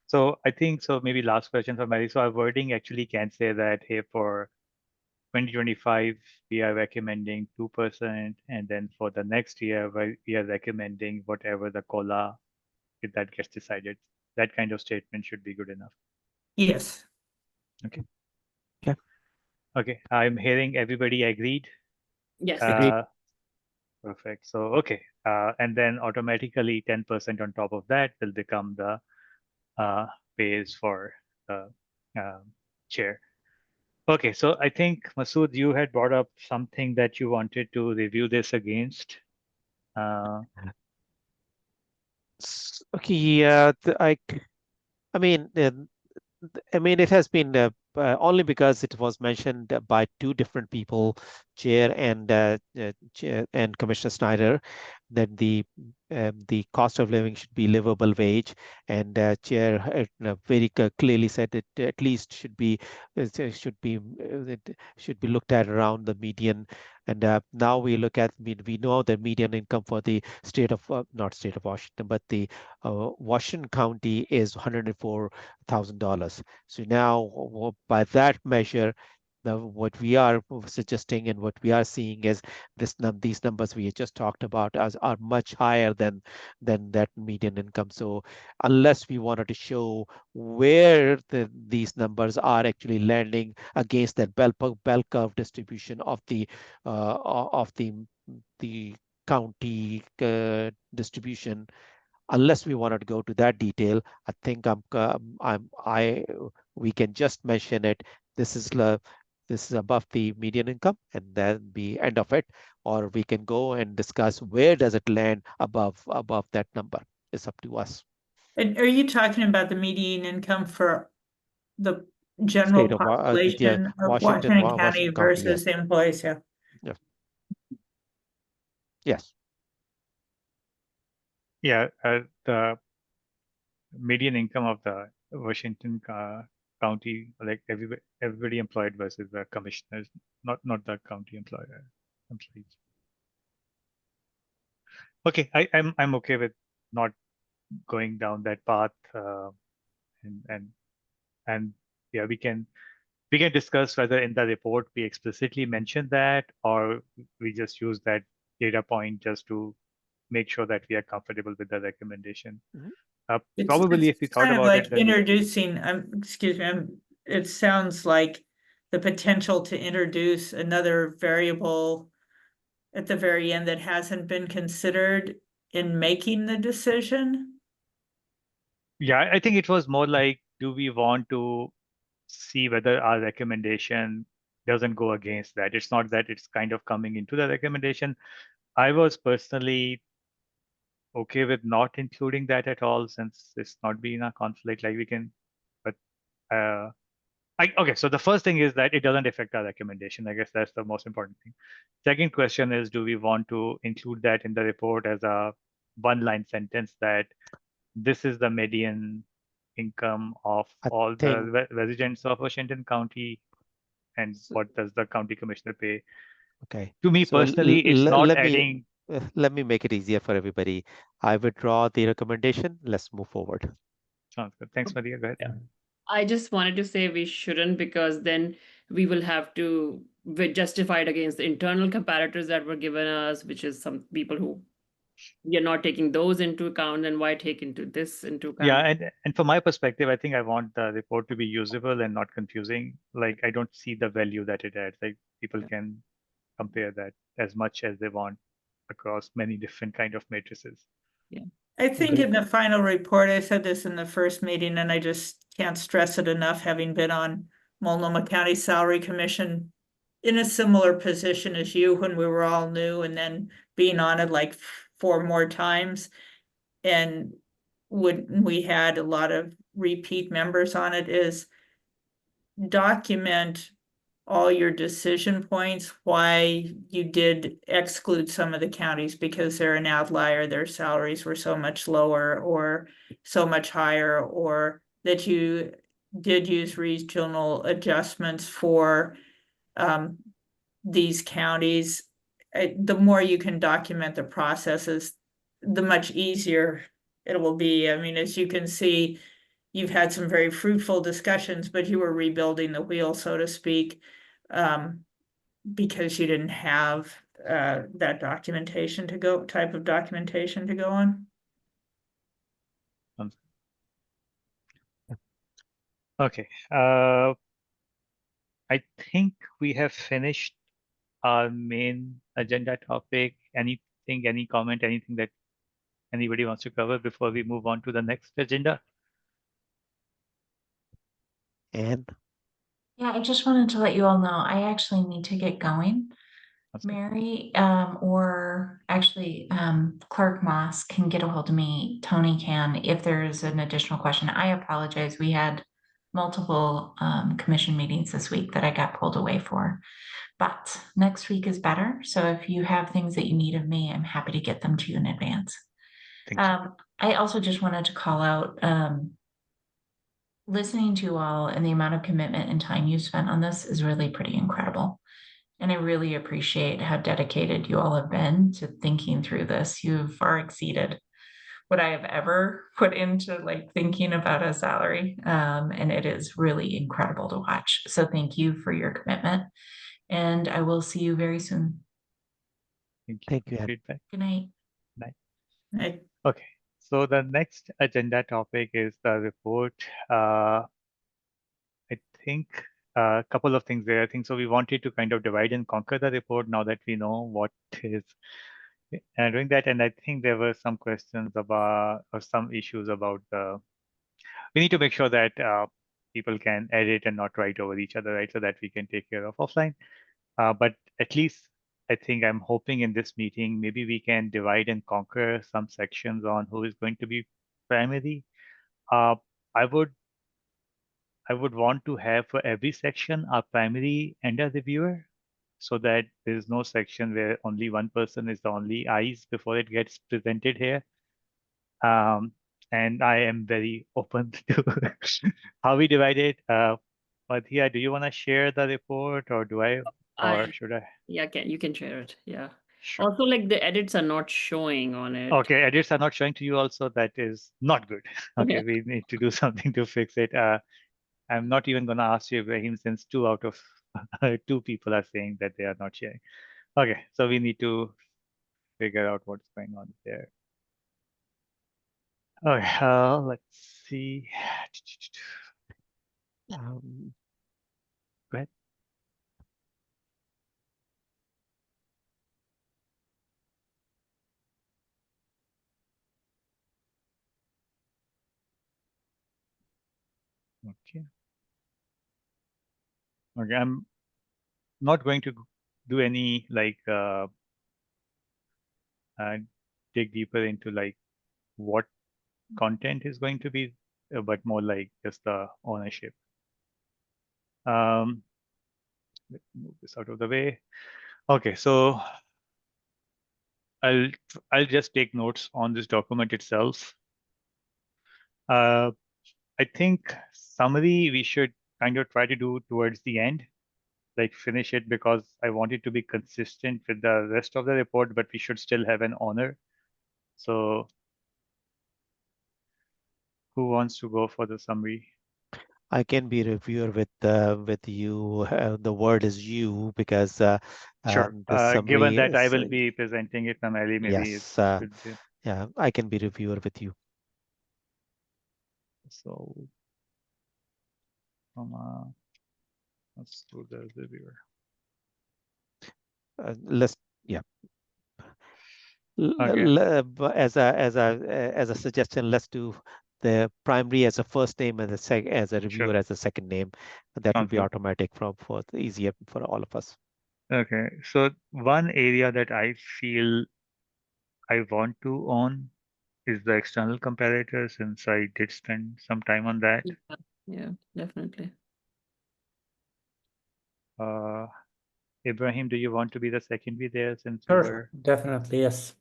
So I think maybe last question for Mary. So our wording actually can say that, hey, for 2025, we are recommending 2%, and then for the next year, we are recommending whatever the COLA, if that gets decided. That kind of statement should be good enough. Yes. Okay. Yeah. Okay. I'm hearing everybody agreed. Yes. Perfect. So, okay. And then automatically 10% on top of that will become the pays for the chair. Okay. So I think, Masood, you had brought up something that you wanted to review this against. Okay. Yeah. I mean, it has been only because it was mentioned by two different people, Chair and Commissioner Snyder, that the cost of living should be livable wage, and Chair very clearly said it at least should be looked at around the median. And now we look at, we know the median income for the state of, not state of Washington, but the Washington County is $104,000. So now by that measure, what we are suggesting and what we are seeing is these numbers we just talked about are much higher than that median income. So unless we wanted to show where these numbers are actually landing against that bell curve distribution of the county distribution, unless we wanted to go to that detail, I think we can just mention it. This is above the median income, and then the end of it, or we can go and discuss where does it land above that number. It's up to us. And are you talking about the median income for the general population of Washington County versus the employees? Yeah. Yes. Yes. Yeah, the median income of the Washington County, like everybody employed versus the commissioners, not the county employees. Okay, I'm okay with not going down that path, and yeah, we can discuss whether in the report we explicitly mention that, or we just use that data point just to make sure that we are comfortable with the recommendation. Probably if we thought about like it, then introducing, excuse me, it sounds like the potential to introduce another variable at the very end that hasn't been considered in making the decision. Yeah, I think it was more like, do we want to see whether our recommendation doesn't go against that? It's not that it's kind of coming into the recommendation. I was personally okay with not including that at all, since it's not being a conflict. Like we can, but okay. So the first thing is that it doesn't affect our recommendation. I guess that's the most important thing. Second question is, do we want to include that in the report as a one-line sentence that this is the median income of all the residents of Washington County, and what does the county commissioner pay? Okay. To me personally, it's not adding. Let me make it easier for everybody. I withdraw the recommendation. Let's move forward. Sounds good. Thanks, Maria. Go ahead. Yeah. I just wanted to say we shouldn't, because then we will have to justify it against the internal comparators that were given us, which is some people who you're not taking those into account, and why take into account? Yeah, and from my perspective, I think I want the report to be usable and not confusing. Like, I don't see the value that it adds. Like, people can compare that as much as they want across many different kind of matrices. Yeah. I think in the final report, I said this in the first meeting, and I just can't stress it enough, having been on Multnomah County Salary Commission in a similar position as you when we were all new, and then being on it like 4 more times. And when we had a lot of repeat members on it, is document all your decision points, why you did exclude some of the counties because they're an outlier, their salaries were so much lower or so much higher, or that you did use regional adjustments for these counties. The more you can document the processes, the much easier it will be. I mean, as you can see, you've had some very fruitful discussions, but you were rebuilding the wheel, so to speak, because you didn't have that documentation to go, type of documentation to go on. Okay. I think we have finished our main agenda topic. Anything, any comment, anything that anybody wants to cover before we move on to the next agenda? And yeah, I just wanted to let you all know I actually need to get going. Mary, or actually Clerk Moss can get a hold of me. Tony can, if there's an additional question. I apologize. We had multiple commission meetings this week that I got pulled away for. But next week is better. So if you have things that you need of me, I'm happy to get them to you in advance. Thank you. I also just wanted to call out listening to you all, and the amount of commitment and time you spent on this is really pretty incredible. And I really appreciate how dedicated you all have been to thinking through this. You've far exceeded what I have ever put into like thinking about a salary. And it is really incredible to watch. So thank you for your commitment. And I will see you very soon. Thank you, Anne. Feedback. Good night. Right. Okay, so the next agenda topic is the report. I think a couple of things there. I think so. We wanted to kind of divide and conquer the report now that we know what is doing that. And I think there were some questions about or some issues about the. We need to make sure that people can edit and not write over each other, right? So that we can take care of offline. But at least I think I'm hoping in this meeting, maybe we can divide and conquer some sections on who is going to be primary. I would want to have for every section a primary and a reviewer so that there is no section where only one person is the only eyes before it gets presented here. And I am very open to how we divide it. Madhya, do you want to share the report or do I, or should I? Yeah, you can share it. Yeah. Sure. Also, like the edits are not showing on it. Okay, edits are not showing to you also. That is not good. Okay, Yeah. we need to do something to fix it. I'm not even going to ask you, Ibrahim, since 2 out of 2 people are saying that they are not sharing. Okay, so we need to figure out what's going on there. Okay, let's see. Go ahead. Okay. Okay, I'm not going to do any like dig deeper into like what content is going to be, but more like just the ownership. Let me move this out of the way. Okay, so I'll just take notes on this document itself. I think summary we should kind of try to do towards the end, like finish it because I want it to be consistent with the rest of the report, but we should still have an honor. So who wants to go for the summary? I can be reviewer with you. The word is you because Sure. the summary Given that I is, will be presenting it, primarily, maybe yes, it should be. yeah, I can be reviewer with you. So, let's do the reviewer. Let's, yeah. Okay. As a suggestion, let's do the primary as a first name and as a reviewer Sure. as a second name. That will Sounds be good. automatic for easier for all of us. Okay. So one area that I feel I want to own is the external comparator, since I did spend some time on that. Yeah, definitely. Ibrahim, do you want to be the secondary there since you Sure, were? definitely, yes.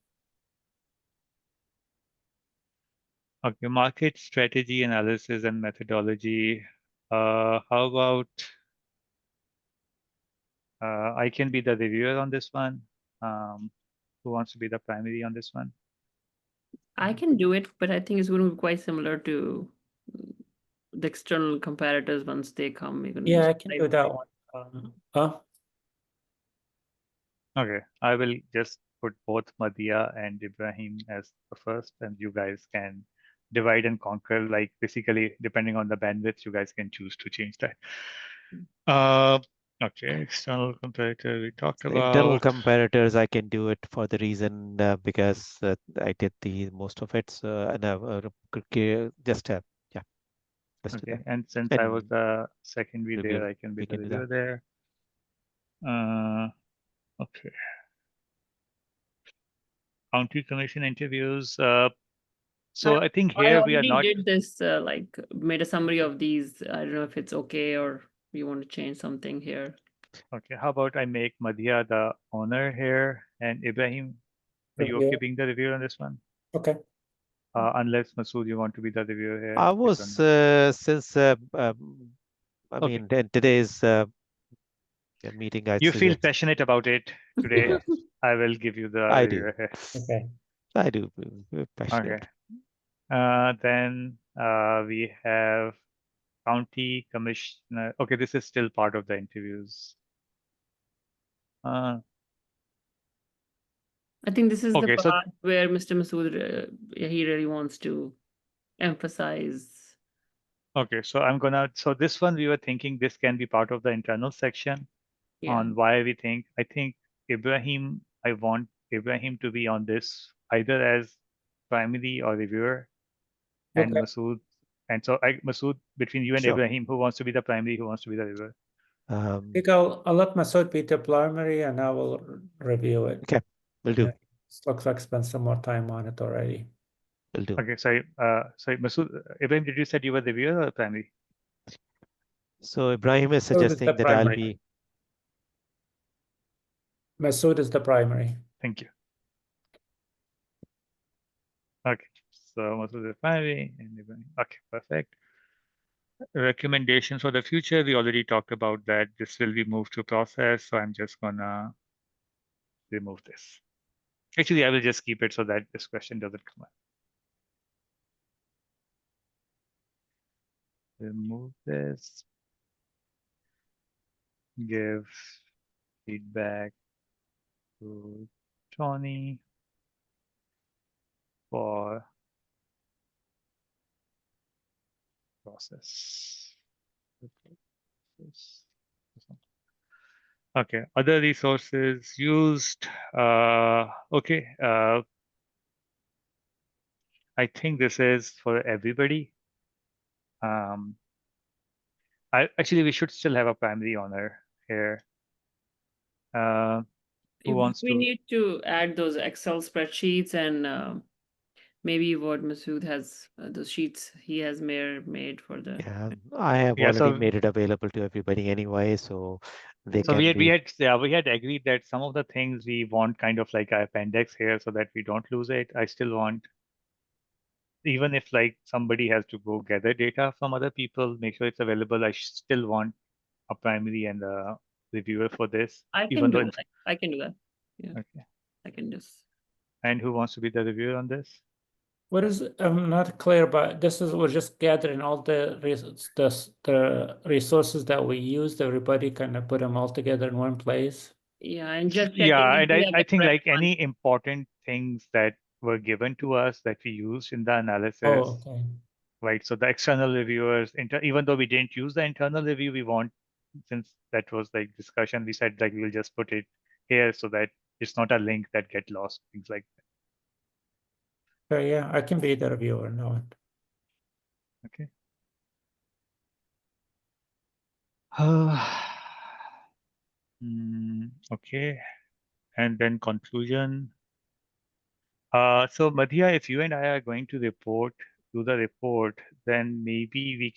Okay, market strategy analysis and methodology. How about I can be the reviewer on this one. Who wants to be the primary on this one? I can do it, but I think it's going to be quite similar to the external comparators once they come. You're going to Yeah, use I can do that one. Okay, I will just put both Madhya and Ibrahim as the first, and you guys can divide and conquer. Like basically, depending on the bandwidth, you guys can choose to change that. Okay, external comparator we talked Internal about. comparators, I can do it for the reason because I did the most of it. So and just yeah, let's do Okay, that. and since I was And the secondary review, there, I can be we the can do reviewer that. there. Okay. County commission interviews. So I think I here we are already not. did this, like made a summary of these. I don't know if it's okay or you want to change something here. Okay, how about I make Madhya the owner here and Ibrahim, are you okay Review. being the reviewer on this one? Okay. Unless Masood, you want to be the reviewer here. I I don't was know. since I Okay. mean today's meeting, I'd You feel suggest. passionate about it today. Yes, I will give you the I do. reviewer here. Okay. I do. Passionate. Okay. Then we have county commissioner. Okay, this is still part of the interviews. I think this is Okay, the so part where Mr. Masood, he really wants to emphasize. okay, so I'm gonna. So this one we were thinking this can be part of the internal section Yeah. on why we think. I think Ibrahim. I want Ibrahim to be on this either as primary or reviewer, and Okay. Masood. And so Masood, between you and Sure. Ibrahim, who wants to be the primary, who wants to be the reviewer? I think I'll let Masood be the primary and I will review it. Okay, will do. Yeah. Looks like spend some more time on it already. Will do. Okay, sorry, Masood, Ibrahim, did you say you were the reviewer or primary? So Ibrahim is Masood is the suggesting that I'll primary. be. Masood is the primary. Thank you. Okay, so Masood is primary and Ibrahim. Okay, perfect. Recommendations for the future, we already talked about that. This will be moved to process, so I'm just gonna remove this. Actually, I will just keep it so that this question doesn't come up. Remove this. Give feedback to Tony for process. Okay, other resources used. Okay, I think this is for everybody. Actually, we should still have a primary owner here. Who wants We to? need to add those Excel spreadsheets and maybe what Masood has, the sheets he has made for the. Yeah, I have Yeah, already so made it available to everybody anyway, so they so can we be. had agreed that some of the things we want kind of like an appendix here so that we don't lose it. I still want, even if like somebody has to go gather data from other people, make sure it's available. I still want a primary and a reviewer for this. I even can though do that. I can do that. Yeah. Okay. I can just. And who wants to be the reviewer on this? What is, I'm not clear, but this is, we're just gathering all the resources that we used. Everybody kind of put them all together in one place. Yeah, and just checking Yeah, if and we have I the think correct like any important things that were given to us that we used in the analysis, Oh, okay. right? So the external reviewers, even though we didn't use the internal review, we want, since that was like discussion, we said like we'll just put it here so that it's not a link that get lost, things like that. So yeah, I can be the reviewer now. Okay. Okay. And then conclusion. So Madhya, if you and I are going to do the report, then maybe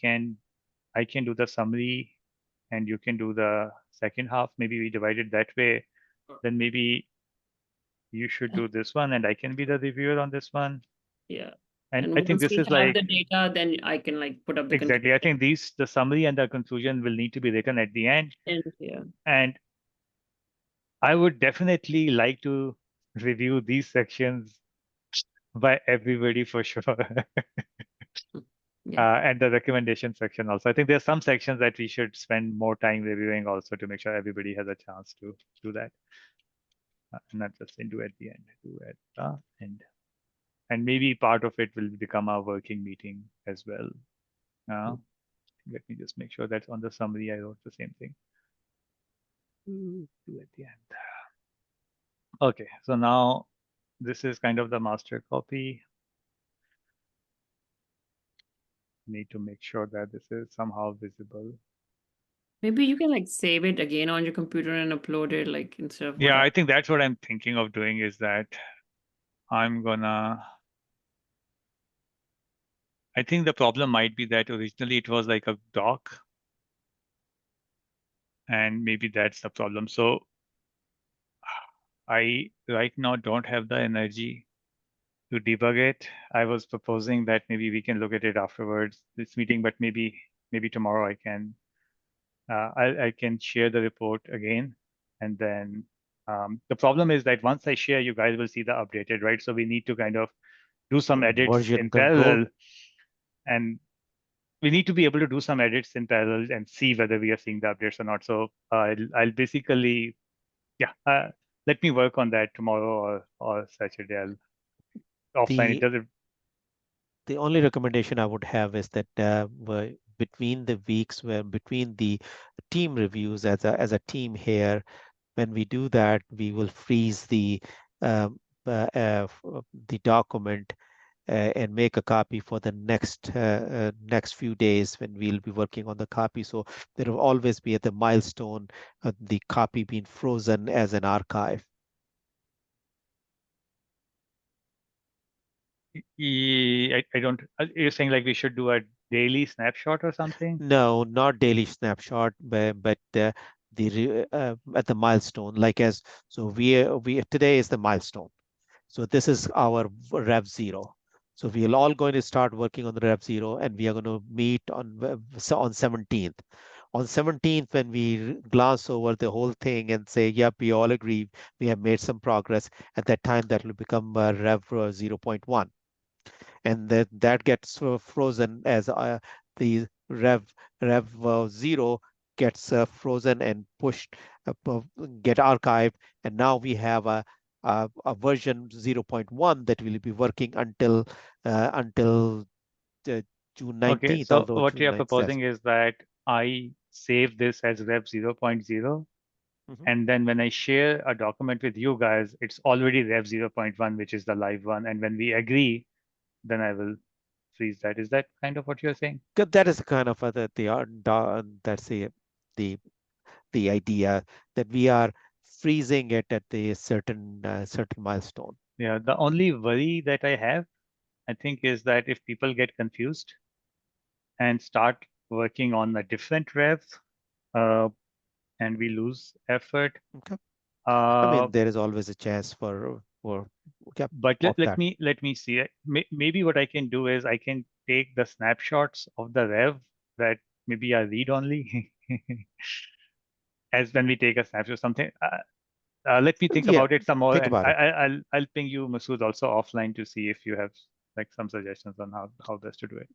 I can do the summary and you can do the second half. Maybe we divide it that way. Then maybe you should do this one and I can be the reviewer on this one. Yeah. And I think once this we is have like, the data, then I can like put up the exactly. I think the summary and the conclusion will need to be written at the end. yeah. And I would definitely like to review these sections by everybody for sure. Yeah. And the recommendation section also. I think there's some sections that we should spend more time reviewing also to make sure everybody has a chance to do that. Not just do at the end, do at the end. And maybe part of it will become our working meeting as well. Let me just make sure that's on the summary. I wrote the same thing. Do at the end. Okay, so now this is kind of the master copy. Need to make sure that this is somehow visible. Maybe you can like save it again on your computer and upload it like instead of. Yeah, I think that's what I'm thinking of doing, is that I'm gonna I think the problem might be that originally it was like a doc, and maybe that's the problem. So I right now don't have the energy to debug it. I was proposing that maybe we can look at it afterwards this meeting, but maybe tomorrow I can I can share the report again, and then the problem is that once I share, you guys will see the updated, right? So we need to kind of do some edits Version in control. parallel, and we need to be able to do some edits in parallel and see whether we are seeing the updates or not. So I'll basically, yeah, let me work on that tomorrow or Saturday. I'll offline. It doesn't. The only recommendation I would have is that between the weeks, where between the team reviews as a team here, when we do that, we will freeze the document and make a copy for the next few days when we'll be working on the copy. So there will always be at the milestone the copy being frozen as an archive. I don't. You're saying like we should do a daily snapshot or something? No, not daily snapshot, but at the milestone. Like so we today is the milestone. So this is our Rev 0. So we are all going to start working on the Rev 0, and we are going to meet on 17th. On 17th, when we glance over the whole thing and say, yep, we all agree, we have made some progress, at that time that will become Rev 0.1. And that gets frozen as the Rev 0 gets frozen and pushed, get archived, and now we have a version 0.1 that will be working until June 19th. Okay, so what you are proposing is that I save this as Rev 0.0, and then when I share a document with you guys, it's already Rev 0.1, which is the live one. And when we agree, then I will freeze that. Is that kind of what you're saying? That is kind of that's the idea, that we are freezing it at the certain milestone. Yeah, the only worry that I have, I think, is that if people get confused and start working on a different rev, and we lose effort. Okay. I mean, there is always a chance for but let me see. Maybe what I can do is I can take the snapshots of the rev that maybe are read only as when we take a snapshot of something. Let me think about it some more, and I'll ping you, Masood, also offline to see if you have like some suggestions on how best to do it.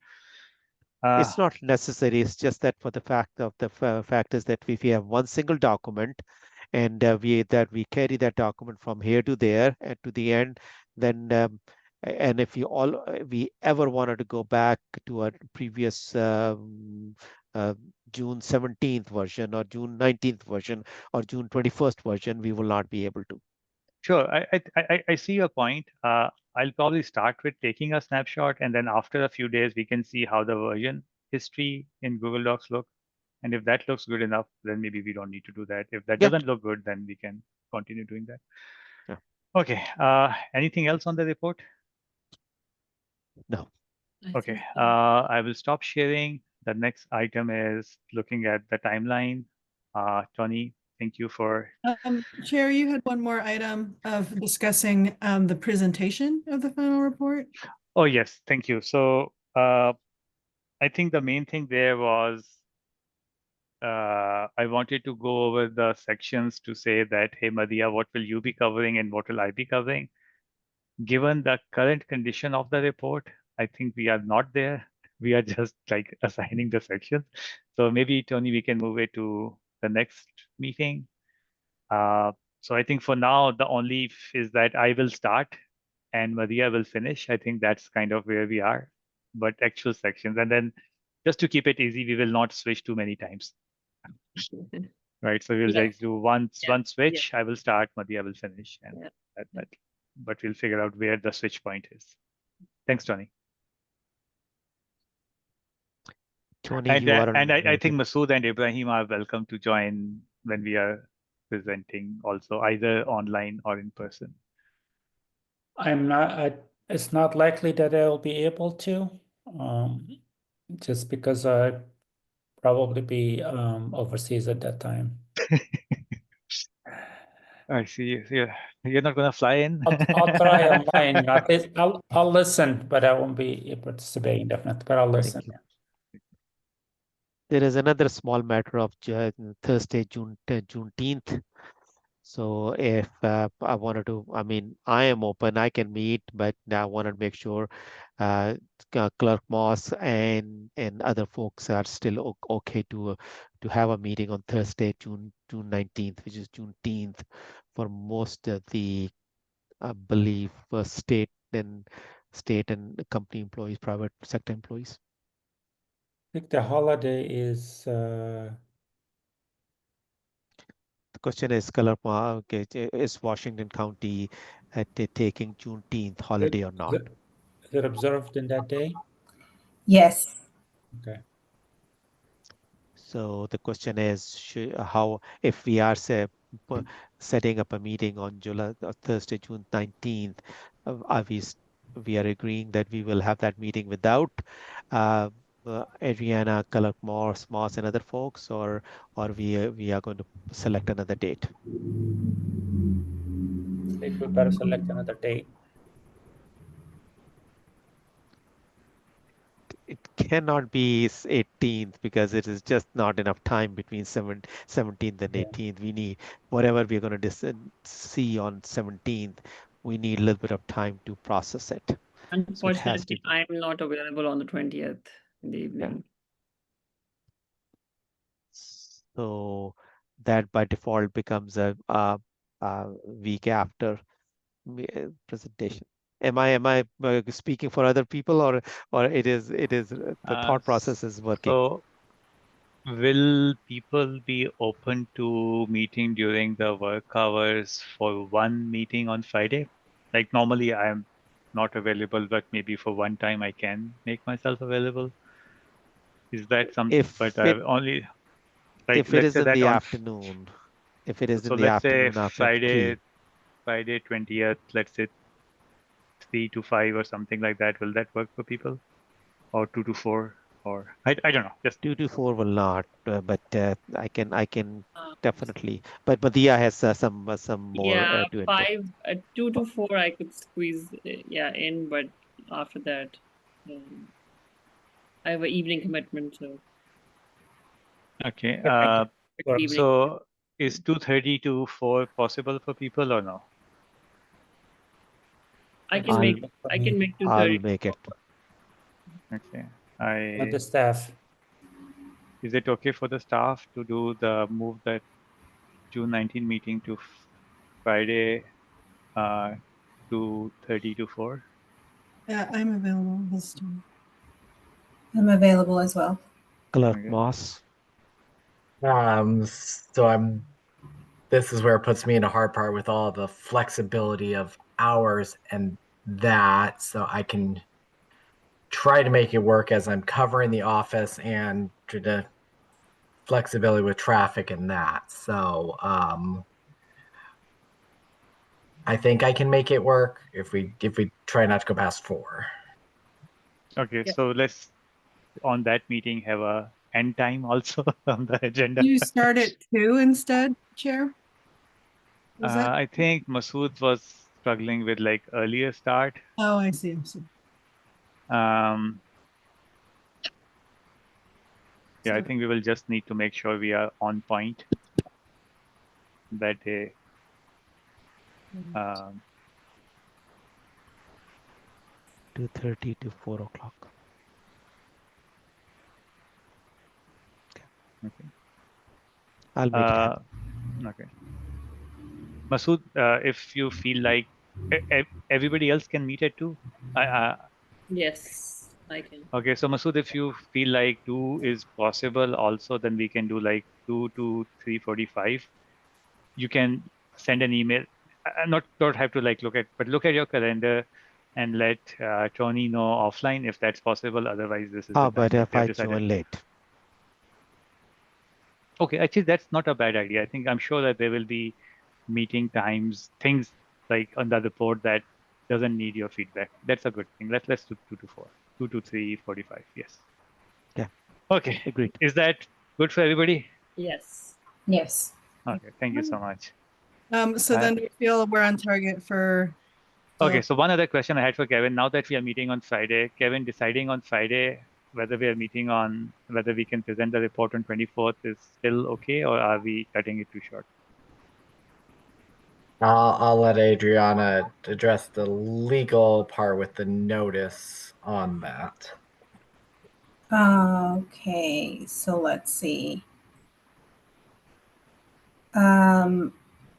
It's not necessary. It's just that for the fact is that if we have one single document, and we carry that document from here to there and to the end, then and if we ever wanted to go back to a previous June 17th version or June 19th version or June 21st version, we will not be able to. Sure, I see your point. I'll probably start with taking a snapshot, and then after a few days, we can see how the version history in Google Docs look. And if that looks good enough, then maybe we don't need to do that. If that doesn't look good, then we can continue doing that. Yeah. Okay. Anything else on the report? No. Okay. I will stop sharing. The next item is looking at the timeline. Tony, thank you for. Chair, you had one more item of discussing the presentation of the final report. Oh, yes. Thank you. So I think the main thing there was I wanted to go over the sections to say that, hey, Madhya, what will you be covering and what will I be covering? Given the current condition of the report, I think we are not there. We are just like assigning the sections. So maybe, Tony, we can move it to the next meeting. So I think for now, the only is that I will start and Madhya will finish. I think that's kind of where we are, but actual sections. And then just to keep it easy, we will not switch too many times. Right, so we'll just do one switch. I will start, Madhya will finish, and but we'll figure out where the switch point is. Thanks, Tony. Tony, and I think Masood and Ibrahim are welcome to join when we are presenting, also either online or in person. It's not likely that I'll be able to. just because I probably be overseas at that time. I see. You're not gonna fly in? I'll try online. At least I'll listen, but I won't be participating definitely. But I'll listen. There is another small matter of Thursday, Juneteenth. So if I wanted to, I mean, I am open, I can meet, but I want to make sure Clerk Moss and other folks are still okay to have a meeting on Thursday, June 19th, which is Juneteenth for most of the, I believe, state and company employees, private sector employees. I think the holiday is The question is, okay, is Washington County taking Juneteenth holiday or not? Is it observed in that day? Yes. Okay. So the question is, how, if we are setting up a meeting on Thursday, June 19th, are we are agreeing that we will have that meeting without Adriana, Kalak Moss, and other folks, or we are going to select another date? I think we better select another date. It cannot be 18th because it is just not enough time between 17th and 18th. We need whatever we're going to see on 17th. We need a little bit of time to process it. Unfortunately, I'm not available on the 20th in the evening. So that by default becomes a week after presentation. Am I speaking for other people, or it is the thought process is working? So will people be open to meeting during the work hours for one meeting on Friday? Like normally I'm not available, but maybe for one time I can make myself available. Is that something? But only like, if it let's is say in that the on afternoon, if it is so in the let's say afternoon after 3. Friday 20th, let's say 3 to 5 or something like that. Will that work for people? Or 2 to 4? Or I don't know. Just 2 to 4 will not, but I can definitely. But Dia has some more Yeah, to input. 2 to 4 I could squeeze in, but after that I have an evening commitment. So okay. evening. So is 2:30 to 4 possible for people or no? I can make 2:30. I'll make it. Okay. The staff. Is it okay for the staff to do the move that June 19 meeting to Friday 2:30 to 4? Yeah, I'm available this time. I'm available as well. Clerk Moss. So this is where it puts me in a hard part with all the flexibility of hours and that, so I can try to make it work as I'm covering the office and the flexibility with traffic and that. So I think I can make it work if we try not to go past 4. Okay, so let's on that meeting have a end time also on the agenda. You start at 2 instead, Chair? Was that? I think Masood was struggling with like earlier start. Oh, I see. Yeah, I think we will just need to make sure we are on point that day. 2:30 to 4 o'clock. Okay. I'll make it happen. Okay. Masood, if you feel like everybody else can meet at 2, yes, I can. Okay, so Masood, if you feel like 2 is possible also, then we can do like 2 to 3:45. You can send an email. Don't have to like look at your calendar and let Tony know offline if that's possible. Otherwise, this is the time But that if we have I decided. join late? Okay, actually, that's not a bad idea. I think I'm sure that there will be meeting times, things like on the report that doesn't need your feedback. That's a good thing. Let's do 2 to 4, 2 to 3, 45. Yes. Yeah. Okay. Agreed. Is that good for everybody? Yes. Yes. Okay. Thank you so much. So then we feel we're on target for. Okay. So one other question I had for Kevin. Now that we are meeting on Friday, Kevin, deciding on Friday whether we are meeting on whether we can present the report on 24th is still okay, or are we cutting it too short? I'll let Adriana address the legal part with the notice on that. Okay, so let's see.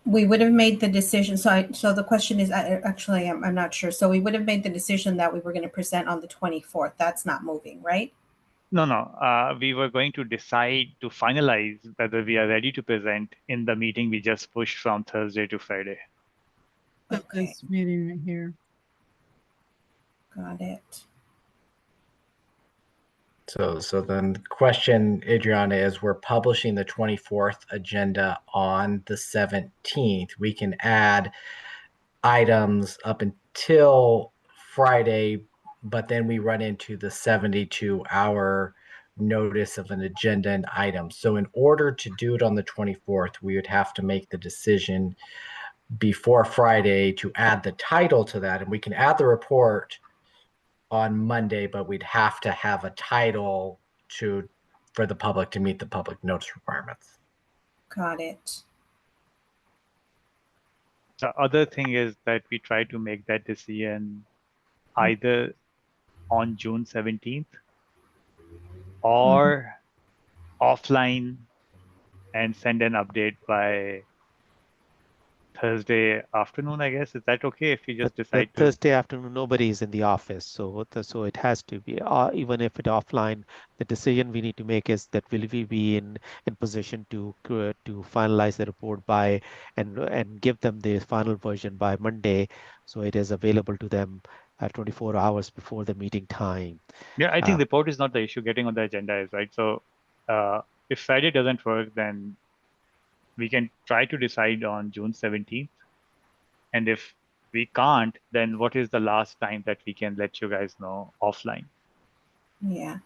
We would have made the decision. So the question is, actually, I'm not sure. So we would have made the decision that we were going to present on the 24th. That's not moving, right? No, no. We were going to decide to finalize whether we are ready to present in the meeting we just pushed from Thursday to Friday. Okay, This meeting right here. got it. So then the question, Adriana, is we're publishing the 24th agenda on the 17th. We can add items up until Friday, but then we run into the 72-hour notice of an agenda and item. So in order to do it on the 24th, we would have to make the decision before Friday to add the title to that. And we can add the report on Monday, but we'd have to have a title for the public to meet the public notice requirements. Got it. The other thing is that we try to make that decision either on June 17th or offline and send an update by Thursday afternoon, I guess. Is that okay if we just The decide to? Thursday afternoon, nobody is in the office, so so it has to be. Even if it offline, the decision we need to make is that will we be in position to finalize the report by and give them the final version by Monday, so it is available to them 24 hours before the meeting time. Yeah, I think report is not the issue. Getting on the agenda is, right. So if Friday doesn't work, then we can try to decide on June 17th. And if we can't, then what is the last time that we can let you guys know offline? Yeah,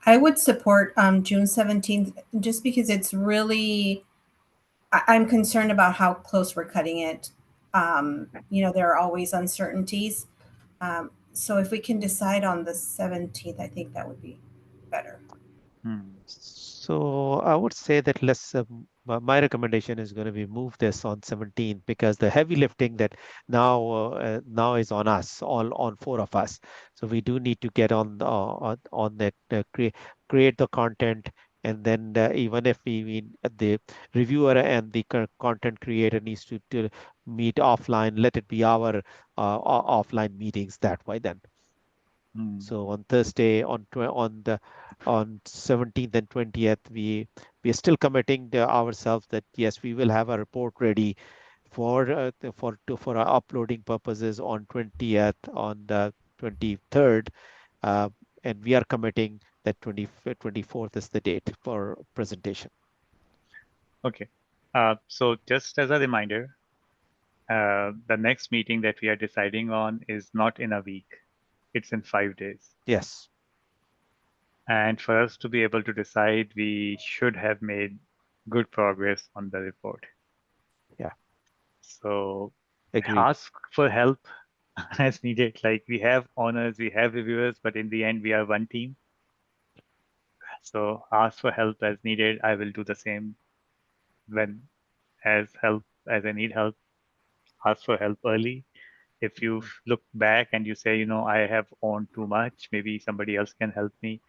I would support June 17th just because it's really, I'm concerned about how close we're cutting it. There are always uncertainties. So if we can decide on the 17th, I think that would be better. So I would say that my recommendation is going to be move this on 17th, because the heavy lifting that now is on us, all on 4 of us. So we do need to get on that, create the content, and then even if the reviewer and the content creator needs to meet offline, let it be our offline meetings that way then. So on Thursday, on 17th and 20th, we are still committing ourselves that yes, we will have a report ready for our uploading purposes on 20th, on the 23rd, and we are committing that 24th is the date for presentation. Okay. So just as a reminder, the next meeting that we are deciding on is not in a week. It's in 5 days. Yes. And for us to be able to decide, we should have made good progress on the report. Yeah. So Agreed. ask for help as needed. Like, we have owners, we have reviewers, but in the end, we are one team. So ask for help as needed. I will do the same as I need help. Ask for help early. If you look back and you say, I have owned too much, maybe somebody else can help me.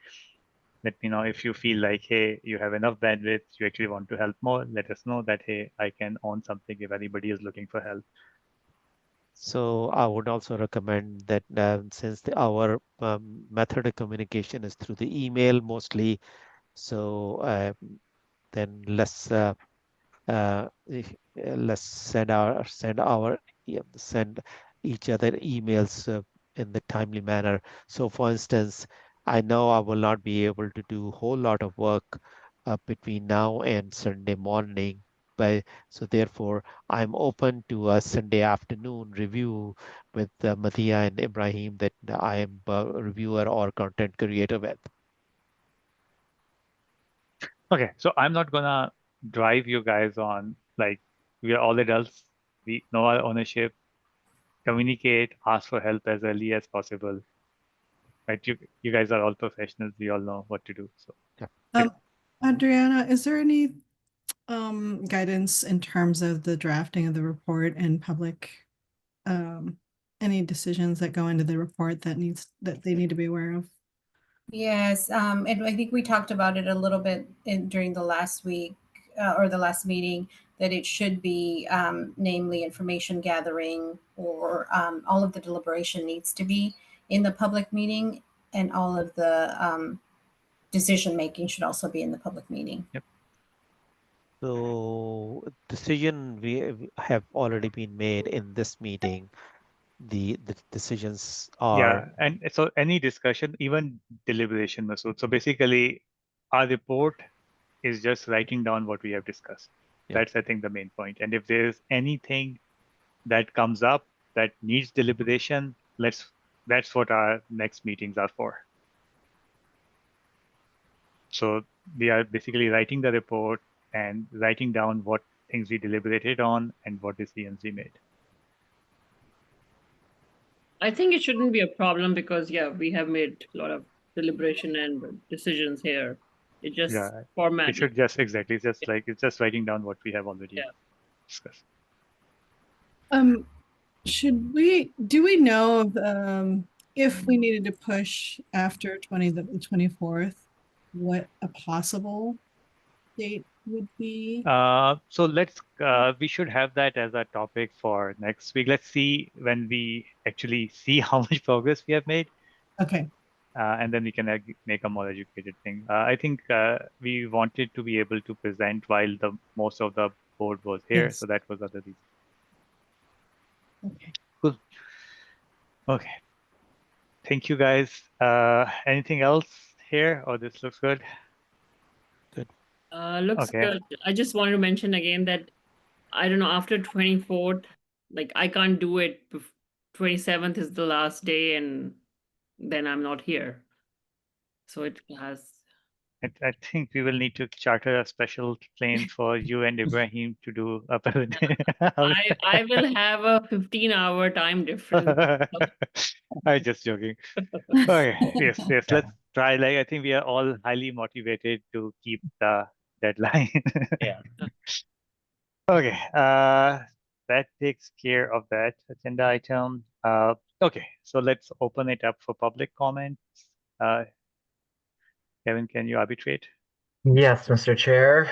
Let me know. If you feel like, hey, you have enough bandwidth, you actually want to help more, let us know that, hey, I can own something if anybody is looking for help. So I would also recommend that since our method of communication is through the email mostly, so then let's send each other emails in the timely manner. So for instance, I know I will not be able to do a whole lot of work between now and Sunday morning, So therefore, I'm open to a Sunday afternoon review with Matia and Ibrahim that I am a reviewer or content creator with. Okay, so I'm not gonna drive you guys on, like, we are all adults, we know our ownership, communicate, ask for help as early as possible. Right? You guys are all professionals, we all know what to do. So Adriana, is there any guidance in terms of the drafting of the report and public any decisions that go into the report that they need to be aware of? Yes, and I think we talked about it a little bit during the last week or the last meeting, that it should be namely information gathering, or all of the deliberation needs to be in the public meeting, and all of the decision making should also be in the public meeting. Yep. So decision we have already been made in this meeting. The decisions are. Yeah, and so any discussion, even deliberation, Masood. So basically, our report is just writing down what we have discussed. Yeah. That's, I think, the main point. And if there's anything that comes up that needs deliberation, that's what our next meetings are for. So we are basically writing the report and writing down what things we deliberated on and what decisions we made. I think it shouldn't be a problem because, yeah, we have made a lot of deliberation and decisions here. It just format. It should just exactly, it's just writing down what we have already discussed. Do we know if we needed to push after the 24th, what a possible date would be? So we should have that as a topic for next week. Let's see when we actually see how much progress we have made. Okay. And then we can make a more educated thing. I think we wanted to be able to present while most of the board was here. Yes. So that was other reason. Okay. Cool. Okay. Thank you, guys. Anything else here, or this looks good? Good. Looks good. I just wanted to mention again that I don't know, after 24th, like I can't do it. 27th is the last day, and then I'm not here. So it has. I think we will need to charter a special plane for you and Ibrahim to do a presentation. I will have a 15-hour time difference. I'm just joking. Okay, yes. Let's try. Like, I think we are all highly motivated to keep the deadline. Yeah. Okay, that takes care of that agenda item. Okay, so let's open it up for public comments. Kevin, can you arbitrate? Yes, Mr. Chair.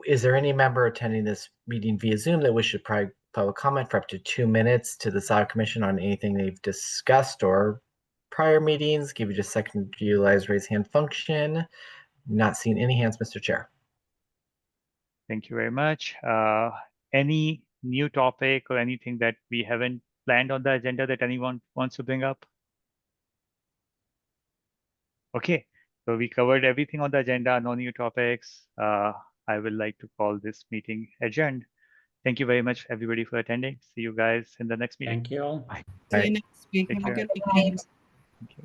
Is there any member attending this meeting via Zoom that wishes to provide public comment for up to 2 minutes to the Salary Commission on anything they've discussed or prior meetings? Give you just a second to utilize raise hand function. Not seeing any hands, Mr. Chair. Thank you very much. Any new topic or anything that we haven't planned on the agenda that anyone wants to bring up? Okay, so we covered everything on the agenda, no new topics. I would like to call this meeting adjourned. Thank you very much, everybody, for attending. See you guys in the next meeting. Thank you. See you next week. Take Have a care. good weekend. Thank you.